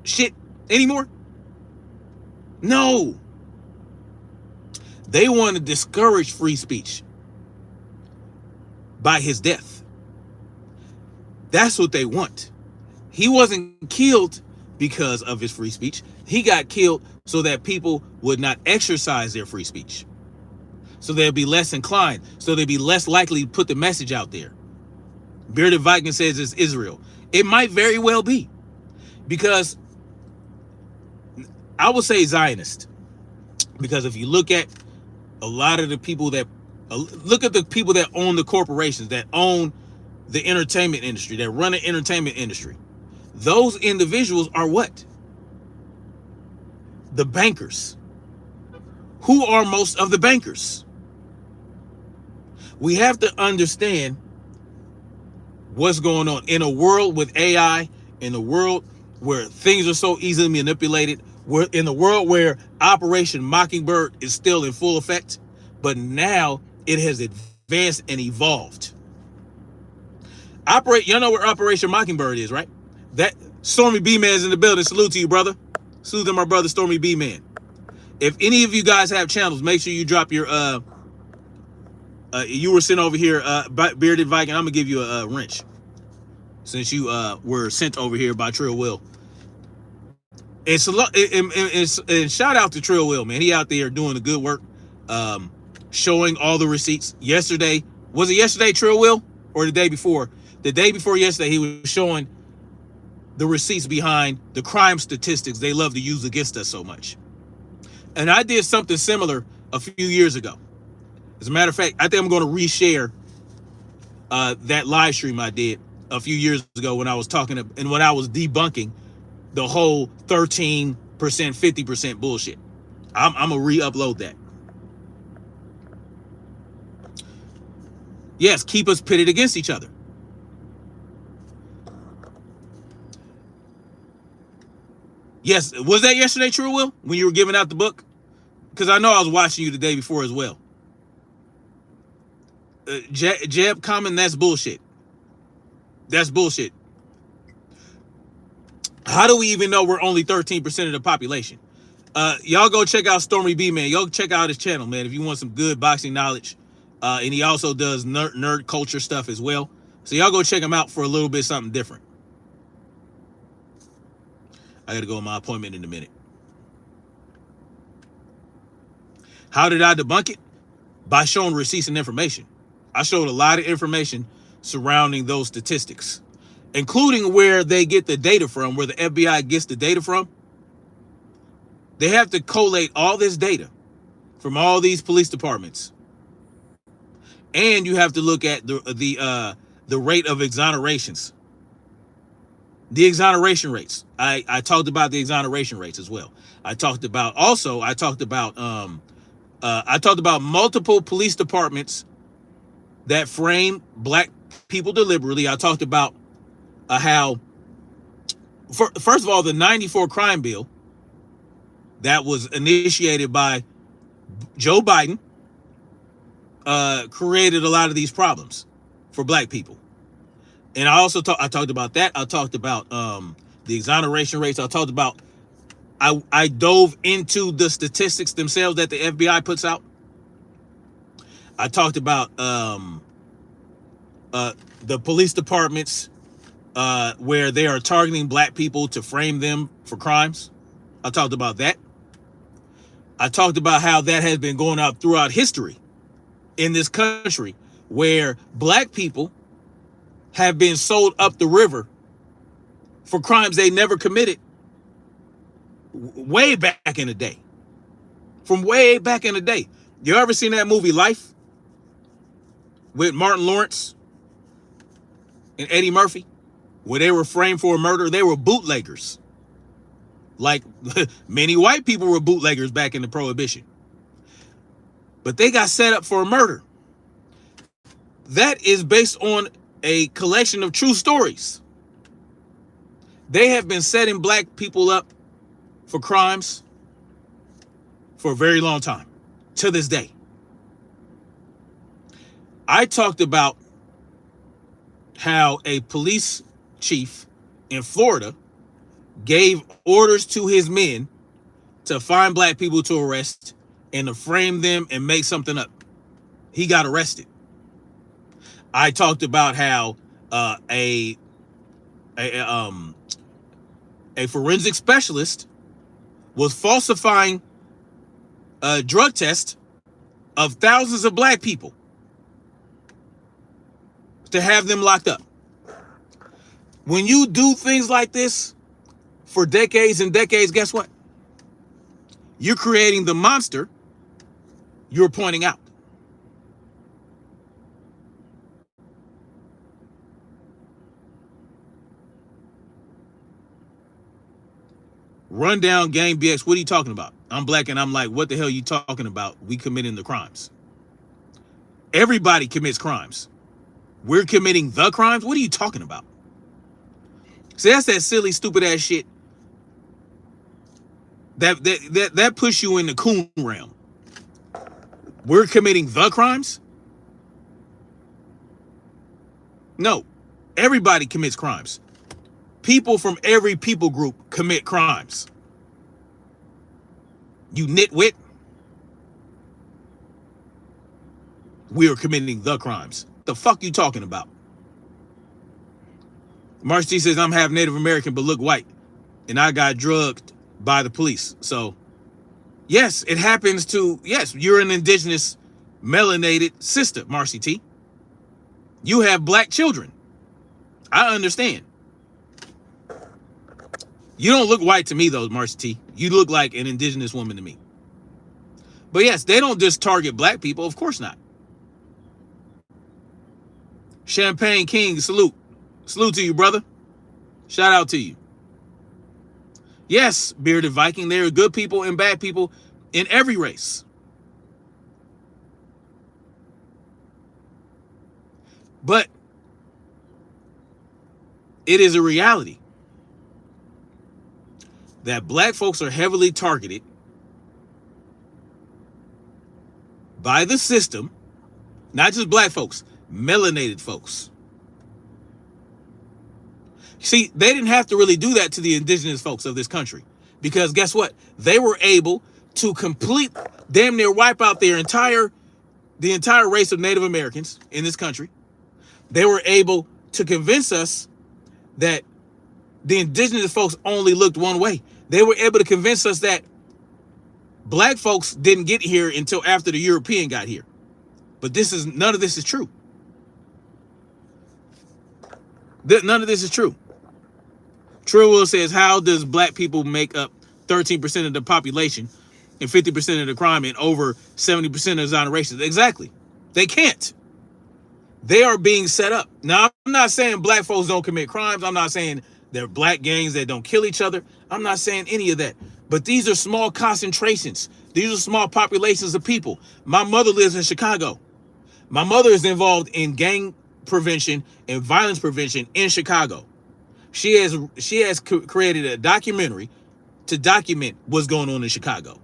shit anymore? No. They want to discourage free speech by his death. That's what they want. He wasn't killed because of his free speech. He got killed so that people would not exercise their free speech. So they'd be less inclined. So they'd be less likely to put the message out there. Bearded Viking says it's Israel. It might very well be. Because I would say Zionist. Because if you look at a lot of the people that look at the people that own the corporations, that own the entertainment industry, that run the entertainment industry, those individuals are what? The bankers. Who are most of the bankers? We have to understand what's going on in a world with AI, in a world where things are so easily manipulated, we're in a world where Operation Mockingbird is still in full effect, but now it has advanced and evolved. You know where Operation Mockingbird is, right? That Stormy B Man's in the building. Salute to you, brother. Salute to my brother Stormy B Man. If any of you guys have channels, make sure you drop your you were sent over here, Bearded Viking. I'm gonna give you a wrench since you were sent over here by Trill Will. And shout out to Trill Will, man. He out there doing the good work, showing all the receipts. Yesterday, was it yesterday, Trill Will, or the day before? The day before yesterday, he was showing the receipts behind the crime statistics they love to use against us so much. And I did something similar a few years ago. As a matter of fact, I think I'm going to reshare that live stream I did a few years ago when I was talking and when I was debunking the whole 13%, 50% bullshit. I'm going to re-upload that. Yes, keep us pitted against each other. Yes, was that yesterday, True Will, when you were giving out the book? Because I know I was watching you the day before as well. Jeb comment, that's bullshit. That's bullshit. How do we even know we're only 13% of the population? Y'all go check out Stormy B Man. Y'all check out his channel, man, if you want some good boxing knowledge. And he also does nerd culture stuff as well. So y'all go check him out for a little bit something different. I gotta go on my appointment in a minute. How did I debunk it? By showing receipts and information. I showed a lot of information surrounding those statistics, including where they get the data from, where the FBI gets the data from. They have to collate all this data from all these police departments. And you have to look at the rate of exonerations. The exoneration rates. I talked about the exoneration rates as well. I talked about multiple police departments that frame black people deliberately. I talked about how, first of all, the 94 crime bill that was initiated by Joe Biden created a lot of these problems for black people. And I talked about that. I talked about the exoneration rates. I dove into the statistics themselves that the FBI puts out. I talked about the police departments where they are targeting black people to frame them for crimes. I talked about that. I talked about how that has been going out throughout history in this country, where black people have been sold up the river for crimes they never committed way back in the day. From way back in the day. You ever seen that movie Life with Martin Lawrence and Eddie Murphy, where they were framed for a murder? They were bootleggers. Like many white people were bootleggers back in the Prohibition. But they got set up for a murder. That is based on a collection of true stories. They have been setting black people up for crimes for a very long time, to this day. I talked about how a police chief in Florida gave orders to his men to find black people to arrest and to frame them and make something up. He got arrested. I talked about how a forensic specialist was falsifying a drug test of thousands of black people to have them locked up. When you do things like this for decades and decades, guess what? You're creating the monster you're pointing out. Rundown Gang BX, what are you talking about? I'm black and I'm like, what the hell are you talking about? We committing the crimes. Everybody commits crimes. We're committing the crimes? What are you talking about? See, that's that silly, stupid ass shit. That puts you in the coon realm. We're committing the crimes? No. Everybody commits crimes. People from every people group commit crimes. You nitwit. We are committing the crimes. The fuck you talking about? March T says, I'm half Native American but look white. And I got drugged by the police. So, yes, it happens to, yes, you're an indigenous melanated sister, Marcy T. You have black children. I understand. You don't look white to me, though, Marcy T. You look like an indigenous woman to me. But yes, they don't just target black people. Of course not. Champagne King, salute. Salute to you, brother. Shout out to you. Yes, Bearded Viking, there are good people and bad people in every race. But it is a reality that black folks are heavily targeted by the system, not just black folks, melanated folks. See, they didn't have to really do that to the indigenous folks of this country, because guess what? They were able to damn near wipe out the entire race of Native Americans in this country. They were able to convince us that the indigenous folks only looked one way. They were able to convince us that black folks didn't get here until after the European got here. But none of this is true. None of this is true. Trill Will says, how does black people make up 13% of the population and 50% of the crime and over 70% of exonerations? Exactly. They can't. They are being set up. Now, I'm not saying black folks don't commit crimes. I'm not saying they're black gangs that don't kill each other. I'm not saying any of that. But these are small concentrations. These are small populations of people. My mother lives in Chicago. My mother is involved in gang prevention and violence prevention in Chicago. She has created a documentary to document what's going on in Chicago.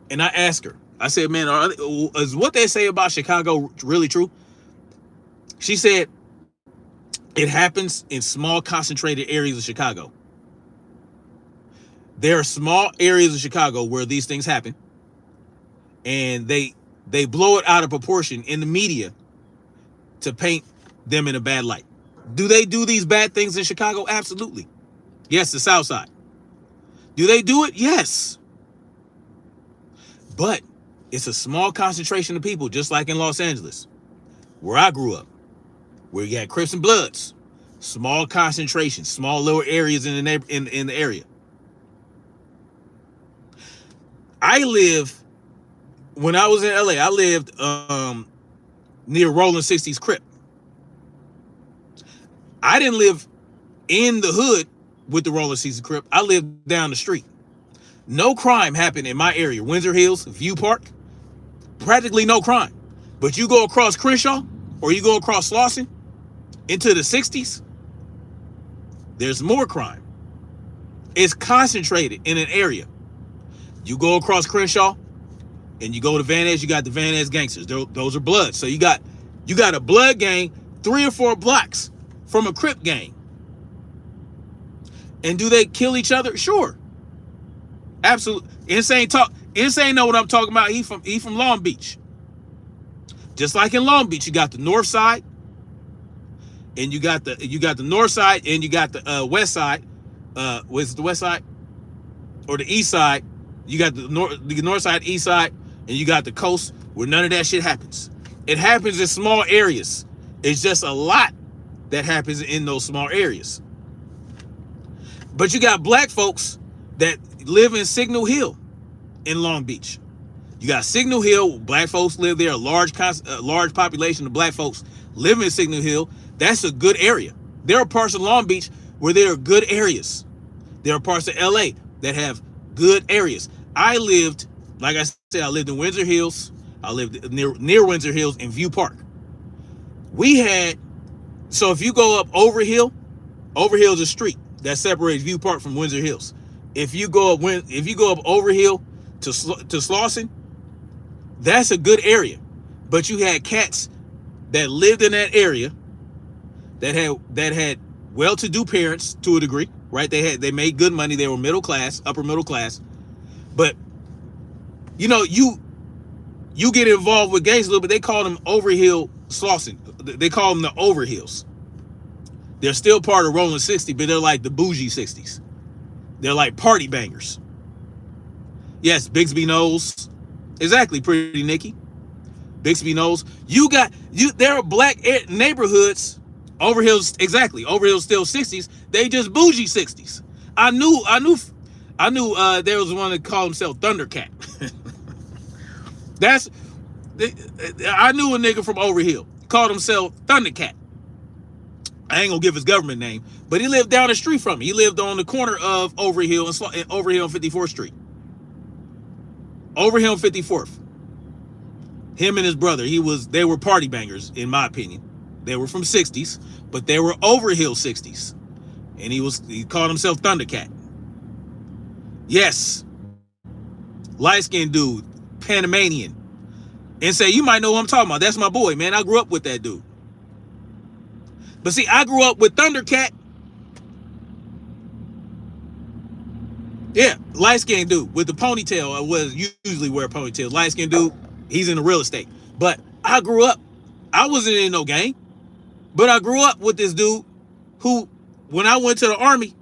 And I asked her, I said, man, is what they say about Chicago really true? She said, it happens in small concentrated areas of Chicago. There are small areas of Chicago where these things happen, and they blow it out of proportion in the media to paint them in a bad light. Do they do these bad things in Chicago? Absolutely. Yes, the South Side. Do they do it? Yes. But it's a small concentration of people, just like in Los Angeles, where I grew up, where you got Crips and Bloods. Small concentrations, small little areas in the area. When I was in LA, I lived near Rolling 60s Crip. I didn't live in the hood with the Rolling 60s Crip. I lived down the street. No crime happened in my area. Windsor Hills, View Park, practically no crime. But you go across Crenshaw or you go across Slauson into the 60s, there's more crime. It's concentrated in an area. You go across Crenshaw and you go to Van Ness, you got the Van Ness gangsters. Those are Bloods. So you got a Blood gang 3 or 4 blocks from a Crip gang. And do they kill each other? Sure. Absolutely. Insane know what I'm talking about. He from Long Beach. Just like in Long Beach, you got the north side, and you got the north side, and you got the west side Was it the west side or the east side? You got the north side, east side, and you got the coast where none of that shit happens. It happens in small areas. It's just a lot that happens in those small areas. But you got black folks that live in Signal Hill in Long Beach. You got Signal Hill, black folks live there, a large population of black folks live in Signal Hill. That's a good area. There are parts of Long Beach where there are good areas. There are parts of LA that have good areas. I lived, like I said, I lived in Windsor Hills. I lived near Windsor Hills in View Park. So if you go up Overhill is a street that separates View Park from Windsor Hills. If you go up Overhill to Slauson, that's a good area. But you had cats that lived in that area that had well-to-do parents to a degree, right? They made good money. They were middle class, upper middle class. But you know, you get involved with gangs a little bit. They call them Overhill Slauson. They call them the Overhills. They're still part of Rolling 60, but they're like the bougie 60s. They're like party bangers. Yes, Bixby Knowles. Exactly, Pretty Nikki. Bixby Knowles. There are black neighborhoods. Overhill's, exactly. Overhill's still 60s. They just bougie 60s. I knew there was one that called himself Thundercat. I knew a nigga from Overhill. Called himself Thundercat. I ain't gonna give his government name, but he lived down the street from me. He lived on the corner of Overhill and Overhill and 54th Street. Overhill and 54th. Him and his brother, they were party bangers, in my opinion. They were from 60s, but they were Overhill 60s. And he called himself Thundercat. Yes. Light-skinned dude, Panamanian. And say, you might know who I'm talking about. That's my boy, man. I grew up with that dude. But see, I grew up with Thundercat. Yeah, light-skinned dude with the ponytail. I was usually wear ponytails. Light-skinned dude, he's in the real estate. But I grew up, I wasn't in no gang, but I grew up with this dude who, when I went to the army,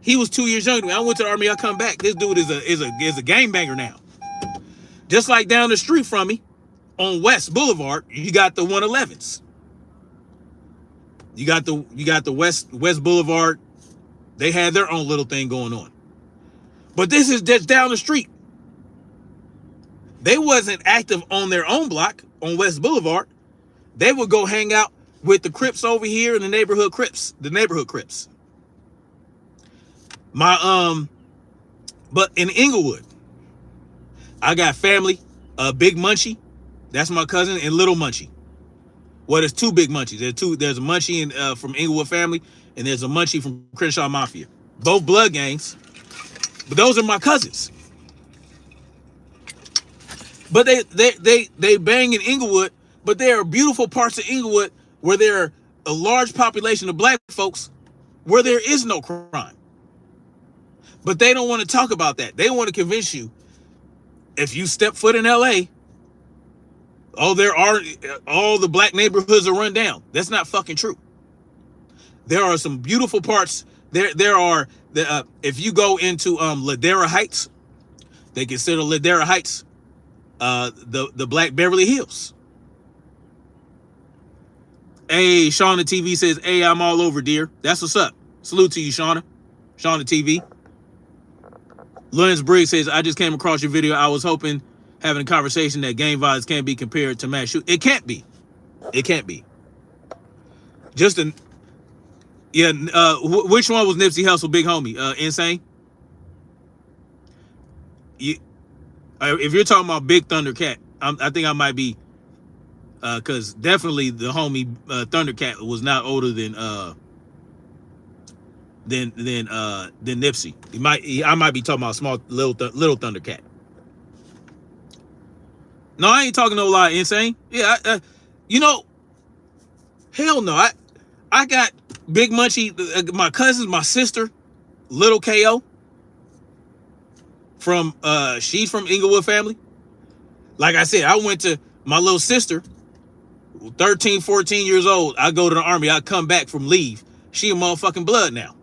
he was 2 years younger than me. I went to the army, I come back. This dude is a gang banger now. Just like down the street from me, on West Boulevard, you got the 111s. You got the West Boulevard. They had their own little thing going on. But this is just down the street. They wasn't active on their own block on West Boulevard. They would go hang out with the Crips over here in the neighborhood Crips. But in Inglewood, I got family, Big Munchie, that's my cousin, and Little Munchie. Well, there's two Big Munchies. There's a Munchie from Inglewood family, and there's a Munchie from Crenshaw Mafia. Both blood gangs, but those are my cousins. But they bang in Inglewood, but there are beautiful parts of Inglewood where there are a large population of black folks where there is no crime. But they don't want to talk about that. They want to convince you, if you step foot in LA, all the black neighborhoods are run down. That's not fucking true. There are some beautiful parts. If you go into Ladera Heights, they consider Ladera Heights the Black Beverly Hills. Hey, Shauna TV says, hey, I'm all over, dear. That's what's up. Salute to you, Shauna. Shauna TV. Lawrence Briggs says, I just came across your video. I was hoping having a conversation that gang violence can't be compared to mass shoot. It can't be. It can't be. Which one was Nipsey Hussle, big homie? Insane? If you're talking about Big Thundercat, I think I might be, because definitely the homie Thundercat was not older than Nipsey. I might be talking about small little Thundercat. No, I ain't talking no lie. Insane. Yeah, hell no. I got Big Munchie, my cousins, my sister, Little KO. She's from Inglewood family. Like I said, I went to my little sister, 13, 14 years old. I go to the army. I come back from leave. She a motherfucking blood now.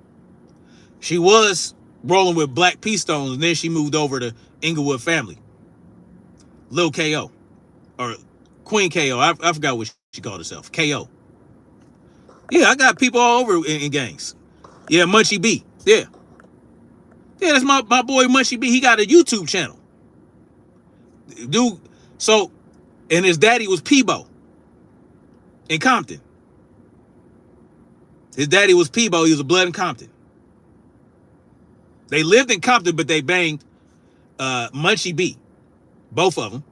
She was rolling with Black P Stones, and then she moved over to Inglewood Family. Lil KO. Or Queen KO. I forgot what she called herself. KO. Yeah, I got people all over in gangs. Yeah, Munchie B. Yeah. Yeah, that's my boy Munchie B. He got a YouTube channel. Dude, so, and his daddy was Peebo in Compton. His daddy was Peebo. He was a blood in Compton. They lived in Compton, but they banged Munchie B. Both of them.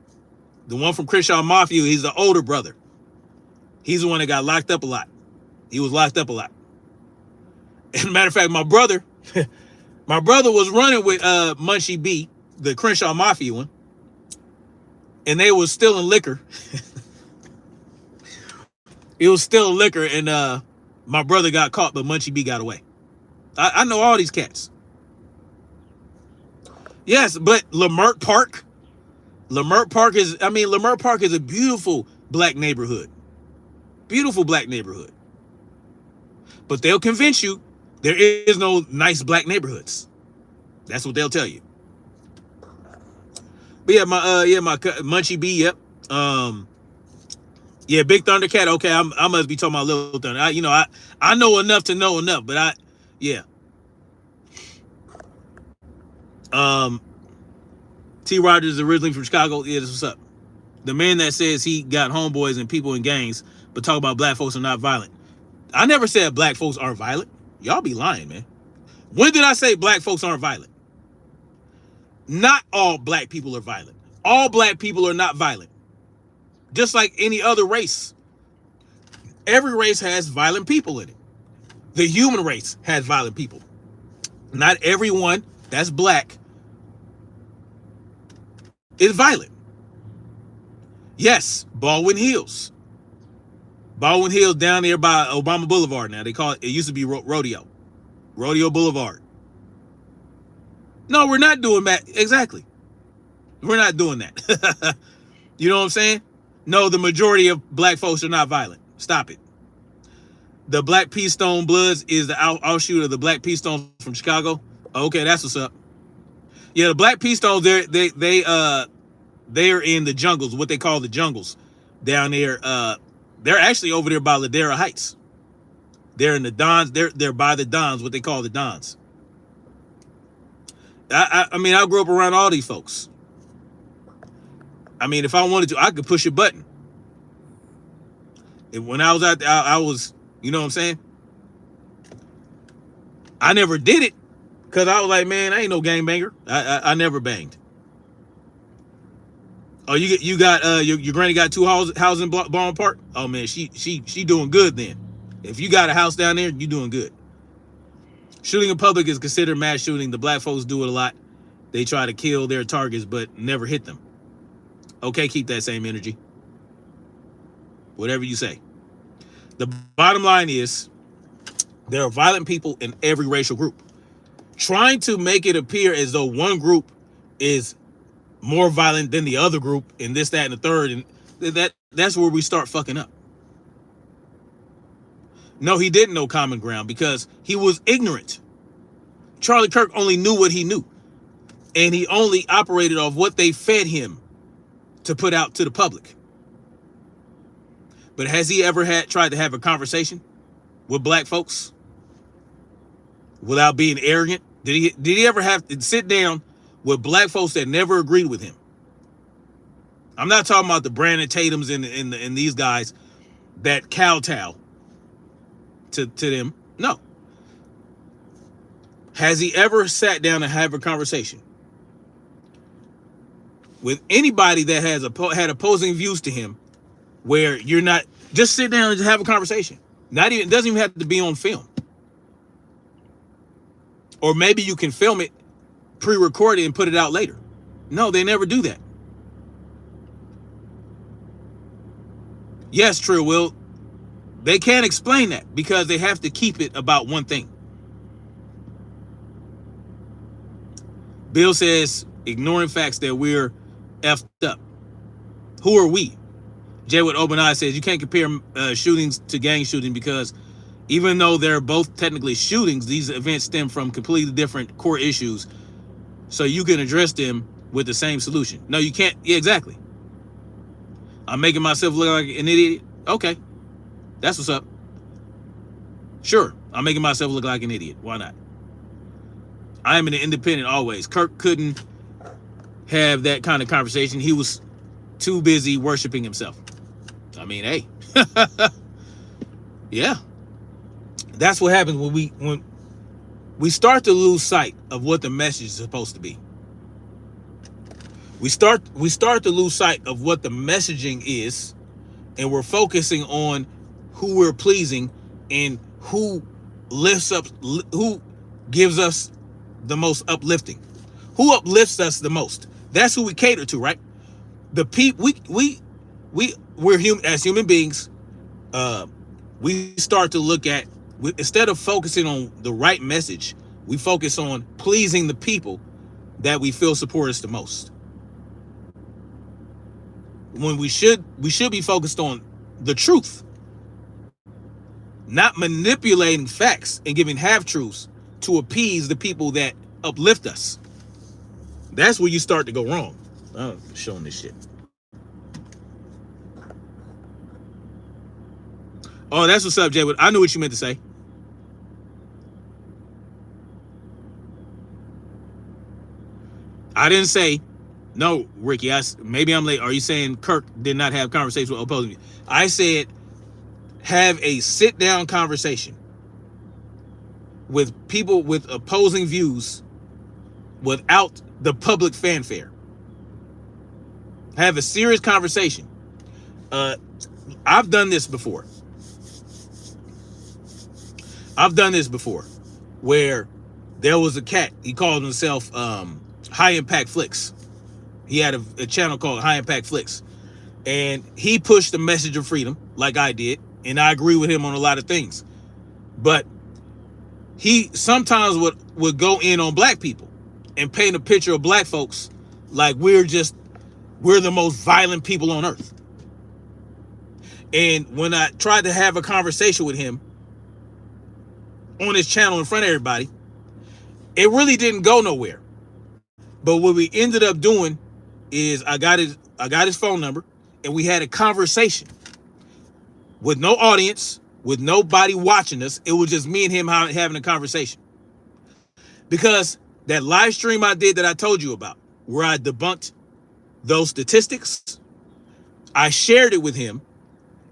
The one from Crenshaw Mafia, he's the older brother. He's the one that got locked up a lot. He was locked up a lot. As a matter of fact, my brother was running with Munchie B, the Crenshaw Mafia one, and they was stealing liquor. It was stealing liquor, and my brother got caught, but Munchie B got away. I know all these cats. Yes, but Leimert Park is a beautiful black neighborhood. Beautiful black neighborhood. But they'll convince you there is no nice black neighborhoods. That's what they'll tell you. But yeah, my Munchie B, yep. Yeah, Big Thundercat. Okay, I must be talking about Little Thunder. I know enough to know enough, but yeah. T. Rogers is originally from Chicago. Yeah, this what's up. The man that says he got homeboys and people in gangs, but talk about black folks are not violent. I never said black folks aren't violent. Y'all be lying, man. When did I say black folks aren't violent? Not all black people are violent. All black people are not violent. Just like any other race. Every race has violent people in it. The human race has violent people. Not everyone that's black is violent. Yes, Baldwin Hills. Baldwin Hills down there by Obama Boulevard now. They call it used to be Rodeo Boulevard. No, we're not doing that. Exactly. We're not doing that. You know what I'm saying? No, the majority of black folks are not violent. Stop it. The Black P Stone Bloods is the offshoot of the Black P Stones from Chicago. Okay, that's what's up. Yeah, the Black P Stones, they're in the jungles, what they call the jungles down there. They're actually over there by Ladera Heights. They're in the Dons. They're by the Dons, what they call the Dons. I mean, I grew up around all these folks. I mean, if I wanted to, I could push a button. When I was out there, I was, you know what I'm saying? I never did it because I was like, man, I ain't no gangbanger. I never banged. Oh, you got your granny got two houses in Baldwin Park? Oh man, she doing good then. If you got a house down there, you doing good. Shooting in public is considered mass shooting. The black folks do it a lot. They try to kill their targets but never hit them. Okay, keep that same energy. Whatever you say. The bottom line is there are violent people in every racial group. Trying to make it appear as though one group is more violent than the other group and this, that, and the third, and that's where we start fucking up. No, he didn't know common ground because he was ignorant. Charlie Kirk only knew what he knew. And he only operated off what they fed him to put out to the public. But has he ever tried to have a conversation with black folks without being arrogant? Did he ever have to sit down with black folks that never agreed with him? I'm not talking about the Brandon Tatums and these guys that kowtow to them. No. Has he ever sat down and have a conversation with anybody that has had opposing views to him, where you're not just sit down and just have a conversation? It doesn't even have to be on film. Or maybe you can film it, pre-record it, and put it out later. No, they never do that. Yes, Trill Will. They can't explain that because they have to keep it about one thing. Bill says, ignoring facts that we're effed up. Who are we? Jay with open eyes says, you can't compare shootings to gang shooting because Even though they're both technically shootings, these events stem from completely different core issues. So you can address them with the same solution. No, you can't. Yeah, exactly. I'm making myself look like an idiot. Okay, that's what's up. Sure, I'm making myself look like an idiot. Why not? I am an independent always. Kirk couldn't have that kind of conversation. He was too busy worshiping himself. I mean, hey. Yeah. That's what happens when we start to lose sight of what the message is supposed to be. We start to lose sight of what the messaging is, and we're focusing on who we're pleasing and who lifts up, who gives us the most uplifting, who uplifts us the most. That's who we cater to, right? The people we're human as human beings. We start to look at, instead of focusing on the right message, we focus on pleasing the people that we feel support us the most. When we should be focused on the truth, not manipulating facts and giving half-truths to appease the people that uplift us. That's where you start to go wrong. I'm showing this shit. Oh, that's what's up, Jay. I knew what you meant to say. I didn't say, no, Ricky, maybe I'm late. Are you saying Kirk did not have conversations with opposing? I said, have a sit-down conversation with people with opposing views without the public fanfare. Have a serious conversation. I've done this before. Where there was a cat. He called himself High Impact Flicks. He had a channel called High Impact Flicks. And he pushed the message of freedom like I did. And I agree with him on a lot of things. But he sometimes would go in on black people and paint a picture of black folks like we're the most violent people on earth. And when I tried to have a conversation with him on his channel in front of everybody, it really didn't go nowhere. But what we ended up doing is I got his phone number, and we had a conversation with no audience, with nobody watching us. It was just me and him having a conversation. Because that live stream I did that I told you about, where I debunked those statistics, I shared it with him,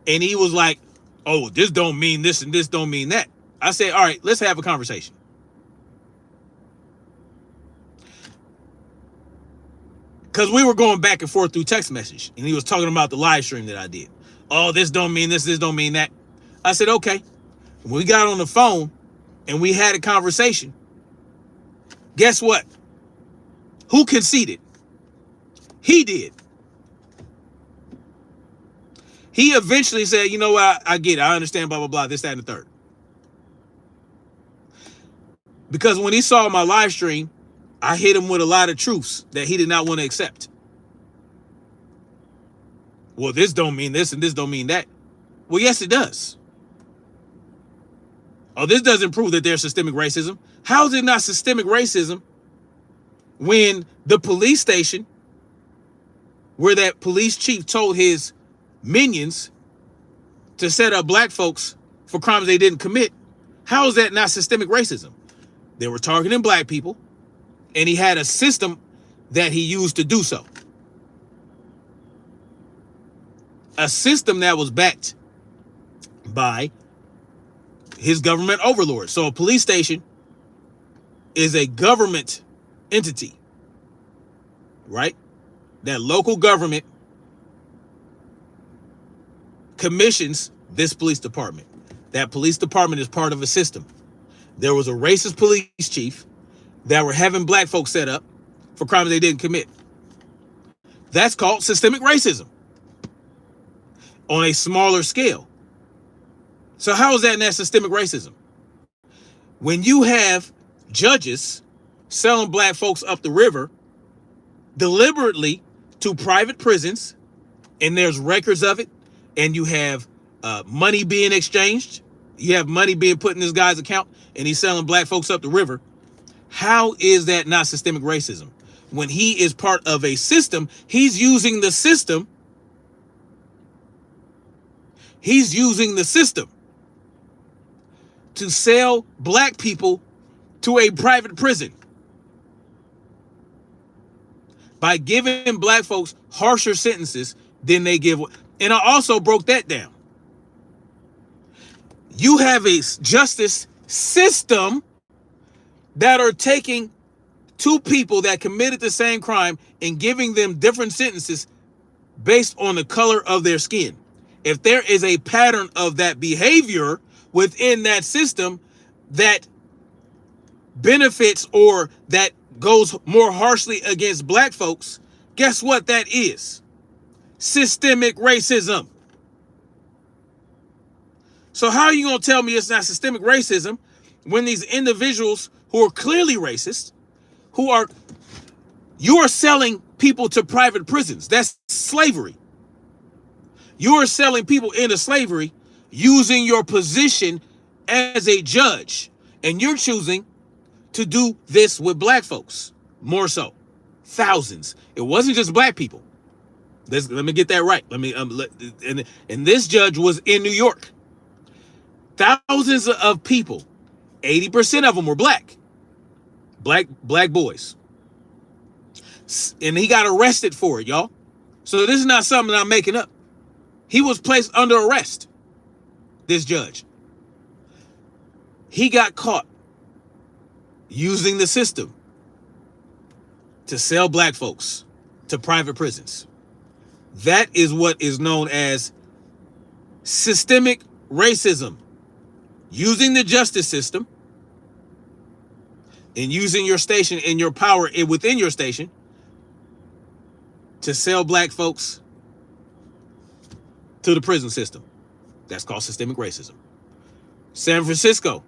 and he was like, oh, this don't mean this and this don't mean that. I said, all right, let's have a conversation. Because we were going back and forth through text message, and he was talking about the live stream that I did. Oh, this don't mean this don't mean that. I said, okay. When we got on the phone and we had a conversation, guess what? Who conceded? He did. He eventually said, you know what, I get it. I understand, blah, blah, blah, this, that, and the third. Because when he saw my live stream, I hit him with a lot of truths that he did not want to accept. Well, this don't mean this and this don't mean that. Well, yes, it does. Oh, this doesn't prove that there's systemic racism. How is it not systemic racism when the police station where that police chief told his minions to set up black folks for crimes they didn't commit? How is that not systemic racism? They were targeting black people, and he had a system that he used to do so. A system that was backed by his government overlord. So a police station is a government entity, right? That local government commissions this police department. That police department is part of a system. There was a racist police chief that were having black folks set up for crimes they didn't commit. That's called systemic racism on a smaller scale. So how is that not systemic racism? When you have judges selling black folks up the river deliberately to private prisons, and there's records of it, and you have money being exchanged, You have money being put in this guy's account and he's selling black folks up the river. How is that not systemic racism? When he is part of a system, he's using the system. He's using the system to sell black people to a private prison by giving black folks harsher sentences than they give. And I also broke that down. You have a justice system that are taking two people that committed the same crime and giving them different sentences based on the color of their skin. If there is a pattern of that behavior within that system that benefits or that goes more harshly against black folks, guess what that is? Systemic racism. So how are you going to tell me it's not systemic racism when these individuals who are clearly racist, you are selling people to private prisons? That's slavery. You are selling people into slavery using your position as a judge. And you're choosing to do this with black folks. More so. Thousands. It wasn't just black people. Let me get that right. And this judge was in New York. Thousands of people. 80% of them were black. Black boys. And he got arrested for it, y'all. So this is not something I'm making up. He was placed under arrest, this judge. He got caught using the system to sell black folks to private prisons. That is what is known as systemic racism. Using the justice system and using your station and your power within your station to sell black folks to the prison system. That's called systemic racism. San Francisco,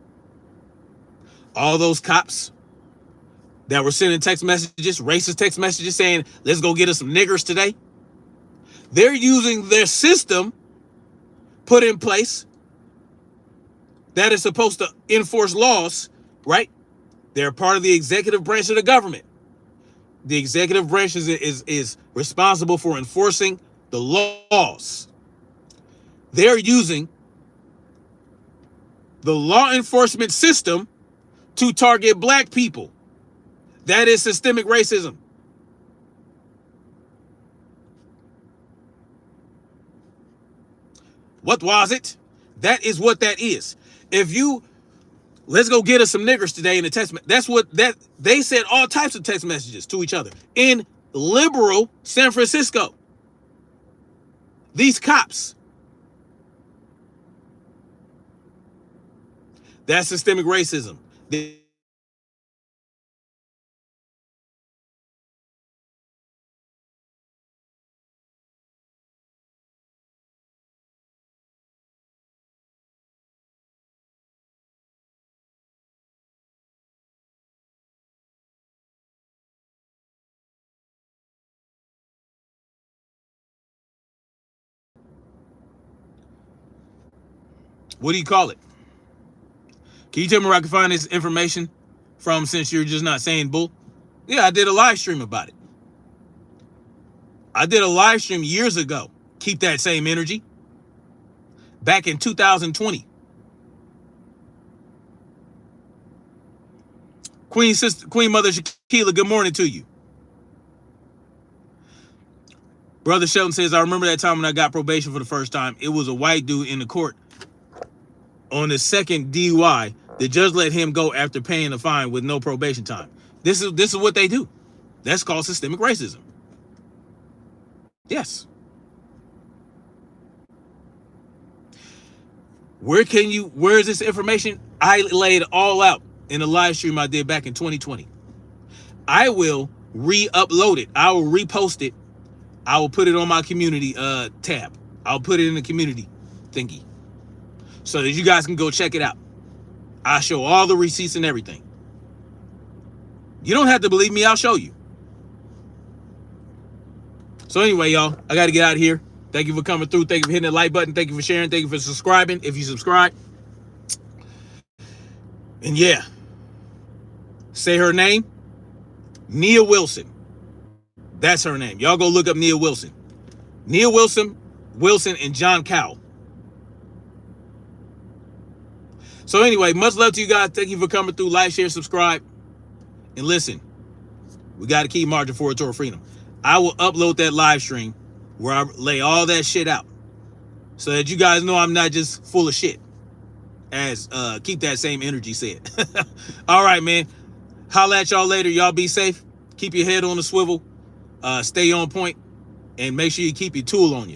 all those cops that were sending text messages, racist text messages saying, let's go get us some niggers today. They're using their system put in place that is supposed to enforce laws, right? They're part of the executive branch of the government. The executive branch is responsible for enforcing the laws. They're using the law enforcement system to target black people. That is systemic racism. What was it? That is what that is. If you, let's go get us some niggers today in the text, they sent all types of text messages to each other in liberal San Francisco. These cops. That's systemic racism. What do you call it? Can you tell me where I can find this information from, since you're just not saying bull? Yeah, I did a live stream about it. I did a live stream years ago. Keep that same energy. Back in 2020. Queen Mother Shaquila, good morning to you. Brother Shelton says, I remember that time when I got probation for the first time. It was a white dude in the court on his second DUI. The judge let him go after paying a fine with no probation time. This is what they do. That's called systemic racism. Yes. Where is this information? I laid it all out in a live stream I did back in 2020. I will re-upload it. I will repost it. I will put it on my community tab. I'll put it in the community thingy so that you guys can go check it out. I show all the receipts and everything. You don't have to believe me. I'll show you. So anyway, y'all, I got to get out of here. Thank you for coming through. Thank you for hitting the like button. Thank you for sharing. Thank you for subscribing. If you subscribe, And yeah, say her name, Nia Wilson. That's her name. Y'all go look up Nia Wilson. Nia Wilson, and John Cowell. So anyway, much love to you guys. Thank you for coming through. Like, share, subscribe. And listen, we got to keep marching forward toward freedom. I will upload that live stream where I lay all that shit out so that you guys know I'm not just full of shit. As keep that same energy said. All right, man. Holla at y'all later. Y'all be safe. Keep your head on the swivel. Stay on point. And make sure you keep your tool on you.